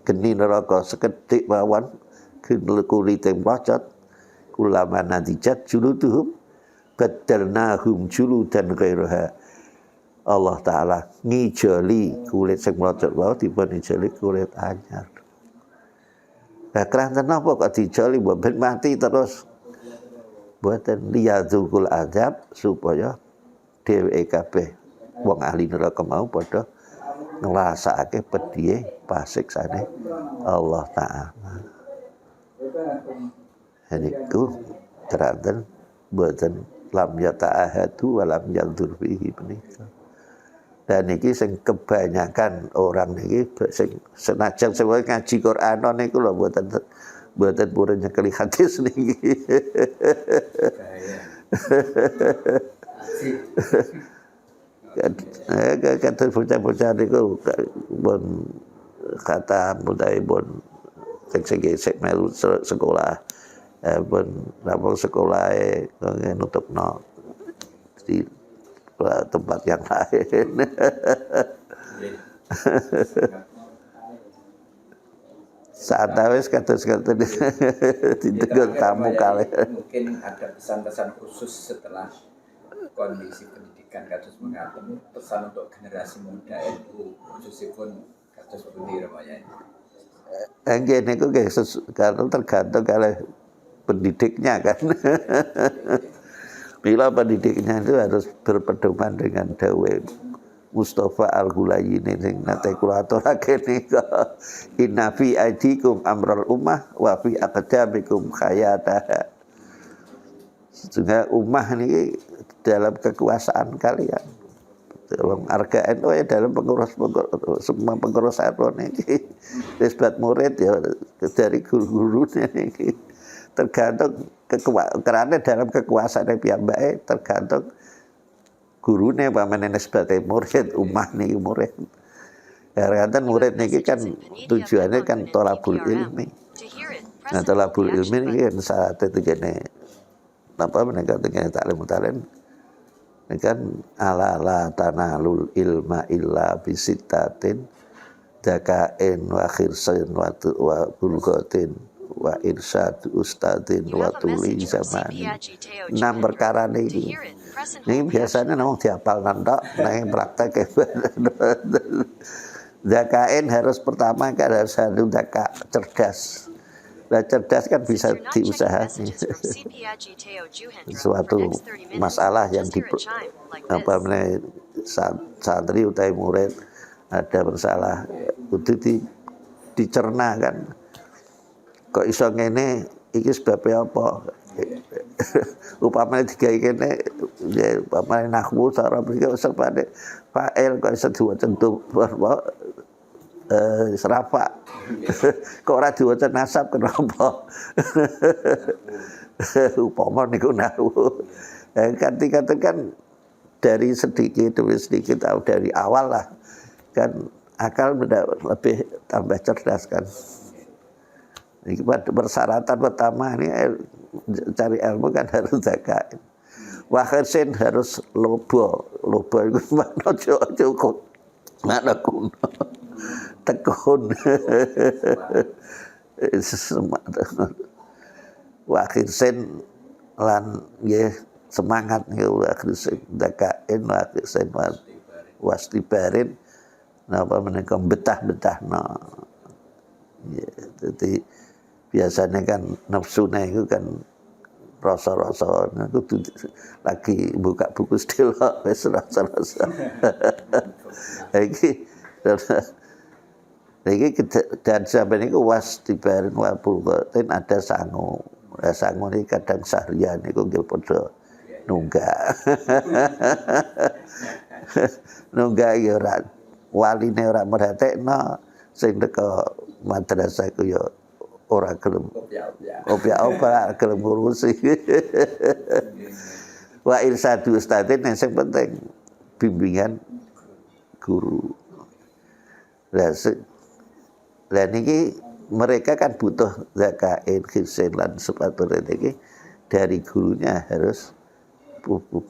geni neraka sekedhik mawon kulite mlocot kulama natijat juluduhum badalnahum juludan ghairaha. Allah Ta'ala ngijoli kulit sing mlocot wae dipun ijoli kulit anyar. Lah keranten napa kok dijoli mboten mati terus. Mboten liyadzukul azab supaya dheweke kabeh wong ahli neraka mau padha ngrasakake pedhihe pasiksane Allah Ta'ala. Niku keranten mboten lam yata'ahadu wa lam yandur fihi menika. Dan iki sing kebanyakan orang niki sing senajan sewae ngaji Quran niku lho mboten purun nyekeli hadis niki. Kata bocah-bocah niku pun kata mulai pun sing melu sekolah pun napa sekolah nutupno di tempat yang lain. Saat awes kata-kata ditegur tamu kalian. Mungkin ada pesan-pesan khusus setelah kondisi pendidikan kados mengaten, pesan untuk generasi muda NU khususipun kados pundi ramaya. Nggih niku nggih karena tergantung kalih pendidiknya kan. Bila pendidiknya itu harus berpedoman dengan dawuh Mustafa Al-Hulayini sing nate kula aturake nika inna fi aidikum amral ummah wa fi aqdamikum khayataha. Sehingga ummah niki dalam kekuasaan kalian. Dalam harga NU ya dalam semua pengurus NU niki nisbat murid ya dari guru-gurunya niki tergantung karena dalam kekuasaan piyambake tergantung gurune pamane nisbate murid ummah niki murid. Karena murid niki kan tujuannya kan thalabul ilmi. Nah thalabul ilmi niki kan syarat tugene napa menika tugene taklim muta'allim. Ini kan ala la tanalul ilma illa bisittatin dakain wa khirsin wa bulgotin wa irsyad ustadin wa tuli zamani. 6 perkara ini biasanya namung dihafal nantok nang praktek. Dakain harus pertama kan harus daka cerdas. Nah, cerdas kan bisa diusahakan. Suatu masalah yang santri utai murid ada masalah itu dicerna kan. Kok iso ngene iki sebabnya apa? Upamane digawe kene ya upamane nahwu cara mriki sebane fa'il kok iso diwaca apa serafa. Kok ora diwaca nasab kenapa? Upama niku nahwu. Kan dikatakan dari sedikit demi sedikit atau dari awal lah kan akal lebih tambah cerdas kan. Ini persyaratan pertama ini cari ilmu kan harus zakat. Wakhin harus lobo itu mana cukup mana kuno tekun. Wakhin lan ya semangat ya wakhin zakain wakhin wastibarin napa menika betah-betah no. Ya, jadi biasanya kan nafsune itu kan rasa-rasa itu lagi buka buku stilok wis rasa-rasa. Iki dan sampai niku was dibarin wabul ten ada sangu. Nah, sangu ini kadang seharian niku nggih padha nunggak. Nunggak ya ora waline ora merhatekno sing teko madrasah ku ya ora gelem opya-opya gelem ngurusi. Wa irsadu ustadin yang penting bimbingan guru. Lah niki mereka kan butuh zakain khirsin lan sepatu iki dari gurunya harus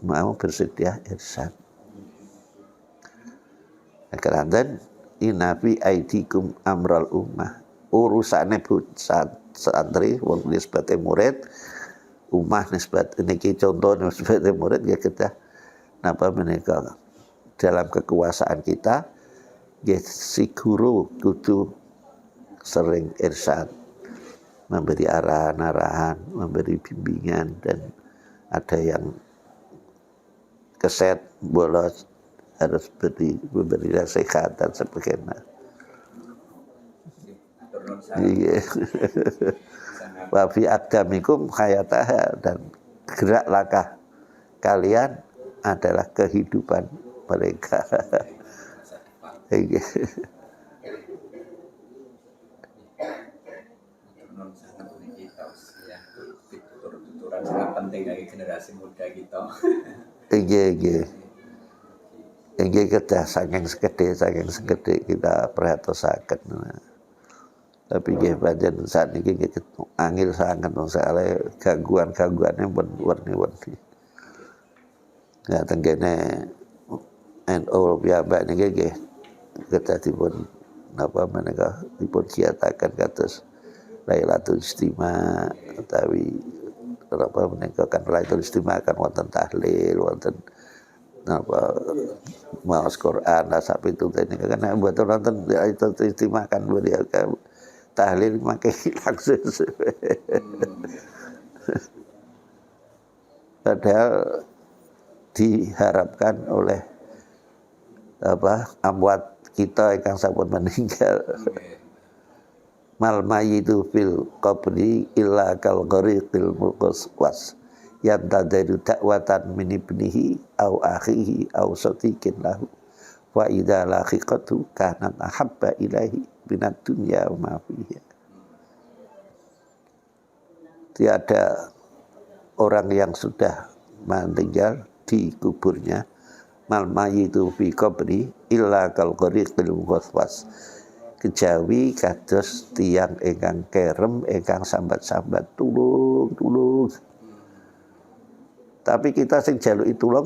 mau bersedia irsyad. Keranten inafi aidikum amral ummah urusane santri wong nisbate murid ummah nisbat niki contoh nisbate murid ya kita napa menika dalam kekuasaan kita ya si guru kudu sering irsyad memberi arahan-arahan memberi bimbingan dan ada yang keset bolos harus memberi nasihat dan sebagainya. Iya. Wa fi aqdamikum hayataha dan gerak langkah kalian adalah kehidupan mereka. Iya. Tuturan sangat penting bagi generasi muda kita. Iya. Inggih kedah saking segede kita perhatosaken. Tapi nggih pancen sakniki nggih angel sanget soalé gangguan-gangguane pun warni-warni. Ya tenggene NU piyambak niki nggih kedah dipun napa menika dipun giataken kados Lailatul Istimewa utawi napa menika kan Lailatul Istimewa kan wonten tahlil wonten napa maos Quran asap itu tadi kan buat nonton itu istimewa kan beliau tahlil makai langsung. Padahal diharapkan oleh amwat kita yang sampun meninggal mal mayyitu fil qabri illa kal ghariqil muqwas yantadadu da'watan min ibnihi au akhihi au sadiqin lahu wa idza laqiqatu kanat ahabba ilaihi minad dunya wa ma fiha. Tiada orang yang sudah meninggal di kuburnya mal mayyitu fi qabri illa kal ghariqil muqwas kejawi kados tiyang ingkang kerem ingkang sambat-sambat tulung. Tapi kita sing jaluki tulung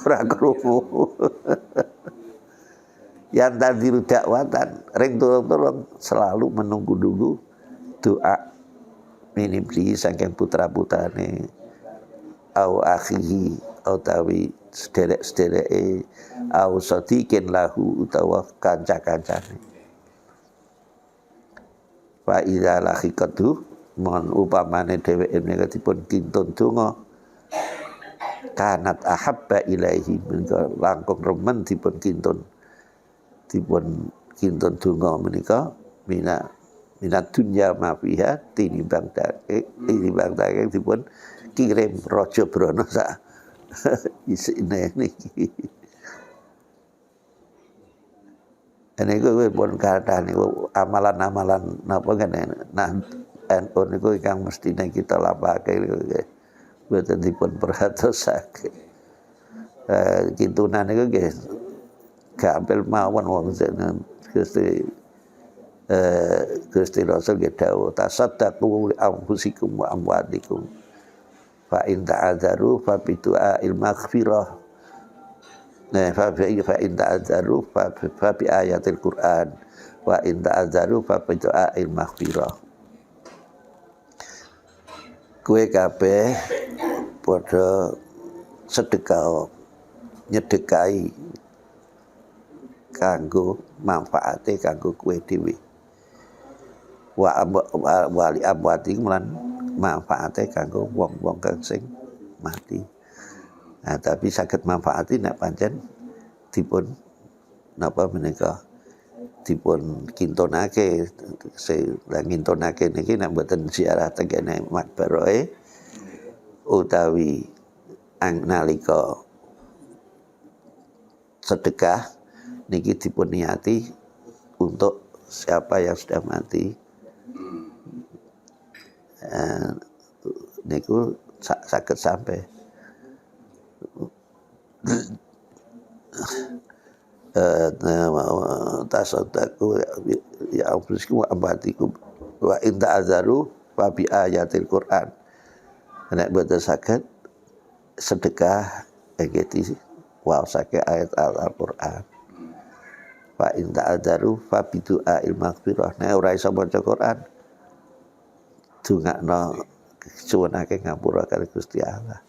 ora krungu. yang tadiru dakwatan ring tolong selalu menunggu-nunggu doa minim di saking putra-putrane au akhihi utawi sederek-sedereke au sadiqin lahu utawa kanca-kancane fa idza lahiqatu mon upamane dheweke menika dipun kintun donga kanat ahabba ilaihi menika langkung remen dipun kintun donga menika minat dunya mafiha tinimbang dake dipun kirim Raja Brana sak isine niki. Niku pun kathah niku amalan-amalan napa ngene. Nah, NU niku ingkang mestine kita lapake nggih. Boten dipun perhatosake. Kintunan niku nggih gampil mawon wong Gusti Rasul nggih dawuh tasaddaqu li anfusikum wa amwatikum fa in ta'adzaru fa bi du'ail maghfirah. Fa in ta'adzaru fa bi ayatil Qur'an wa in ta'adzaru fa bi du'ail maghfirah. Kowe kabeh padha sedekah nyedekahi kanggo manfaate kanggo kowe dhewe. Wali amwati lan manfaate kanggo wong-wong kang sing mati. Nah, tapi saged manfaati nek pancen dipun napa menika dipun kintonake ngintonake niki nek mboten ziarah tengene makbarohe utawi nalika sedekah niki dipun niati untuk siapa yang sudah mati. Niku saged sampai tasaddaqu ya anfusikum wa amwatikum wa in ta'adzaru fa bi ayatil Qur'an. Nek boten saged sedekah nggih waosake ayat Al-Qur'an. Fa in ta'adzaru fa bi du'ail maghfirah. Nek ora iso maca Qur'an dongakno suwunake ngapura kali Gusti Allah.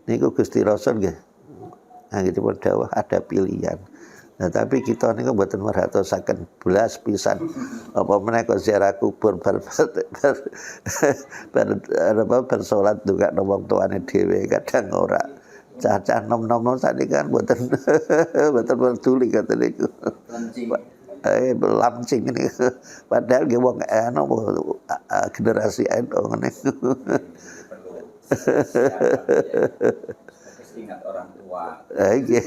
Niku Gusti Rasul nggih anggitipun dawuh ada pilihan. Nah, tapi kita niku mboten merhatosaken belas pisan apa meneh kok ziarah kubur bar salat ndongakno wong tuane dhewe kadang ora. Cacah nom-nom sakniki kan mboten peduli kata niku. Lamcing ini padahal nggih wong generasi NU ngene. Ingat orang tua. Nggih.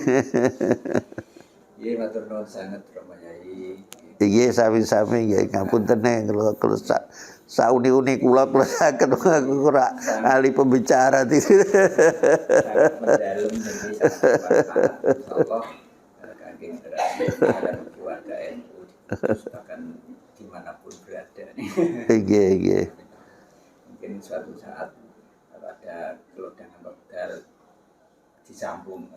Nggih matur nuwun sanget Rama Yai. Nggih sami-sami nggih ngapunten kalau sauni-uni kula saged aku ora ahli pembicara iki. Mendalam jadi insyaallah kangge generasi dan keluarga NU akan dimanapun berada. Nggih. Mungkin suatu saat ada kelodangan wekdal disambung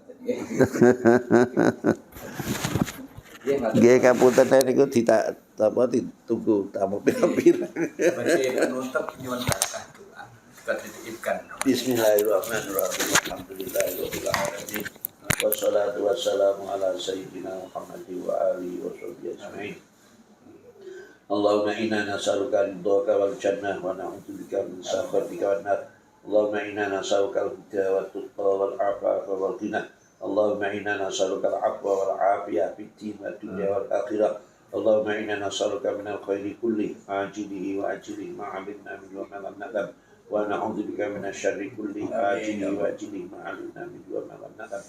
nggih kapunten niku ditunggu tamu pira-pira. Masih penutup nyuwun berkah doa. Kita titipkan. Bismillahirrahmanirrahim. Alhamdulillahirabbil alamin. Wassalatu wassalamu ala sayyidina Muhammadin wa alihi wa sahbihi ajmain. Allahumma inna nas'aluka ridhaka wal jannah wa na'udzubika min sakhatika wan nar. Allahumma inna nas'aluka al-huda wat tuqa wal afafa wal ghina. Allahumma inna nas'aluka al-'afwa wal 'afiyah fid din wad dunya wal akhirah. Allahumma inna nas'aluka minal khairi kulli ajilihi wa ajilihi ma 'alimna minhu wa ma lam na'lam wa na'udzubika minasy syarri kulli ajilihi wa ajilihi ma 'alimna minhu wa ma lam na'lam.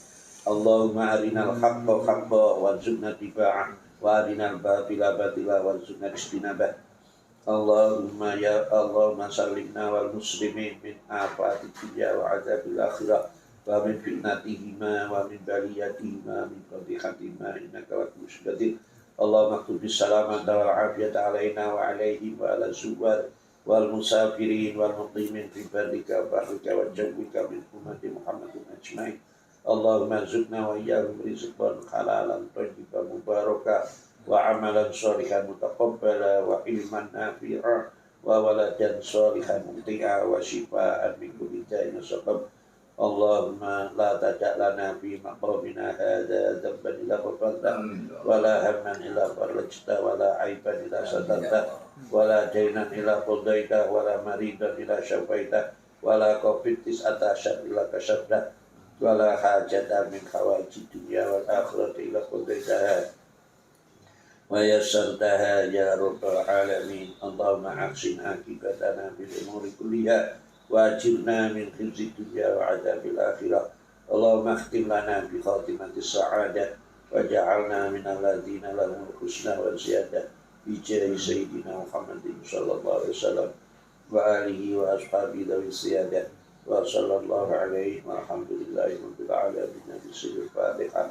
Allahumma arinal haqqa haqqan warzuqna ittiba'ah wa arinal batila batila warzuqna ijtinabah. Allahumma ya Allahumma sallimna wal muslimin min afati dunya wa adzabil akhirah wa min fitnatihima wa min baliyatihima min fadihatihima innaka la tusqadir. Allahumma aktub bis salamata wal afiyata alaina wa alaihim wa ala zuwar wal musafirin wal muqimin fi barrika wa bahrika wa jawwika min ummati Muhammadin ajmain. اللهم ارزقنا وإياهم رزقا حلالا طيبا مباركا وعملا صالحا متقبلا وعلما نافعا وولدا صالحا مطيعا وشفاء من كل داء وسقم. اللهم لا تدع لنا في مقامنا هذا ذنبا إلا غفرته ولا هما إلا فرجته ولا عيبا إلا سترته ولا دينا إلا قضيته ولا مريضا إلا شفيته ولا كفر 19 إلا كشفته ولا حاجة من حوائج الدنيا والآخرة إلا قضيتها ويسرتها يا رب العالمين. اللهم أحسن عاقبتنا في الأمور كلها وأجرنا من خزي الدنيا وعذاب الآخرة. اللهم اختم لنا بخاتمة السعادة وجعلنا من الذين لهم الحسنى والزيادة بجاه سيدنا محمد صلى الله عليه وسلم وآله وأصحابه ذوي السيادة وصلى الله عليه والحمد لله رب العالمين. بسم الفاتحة.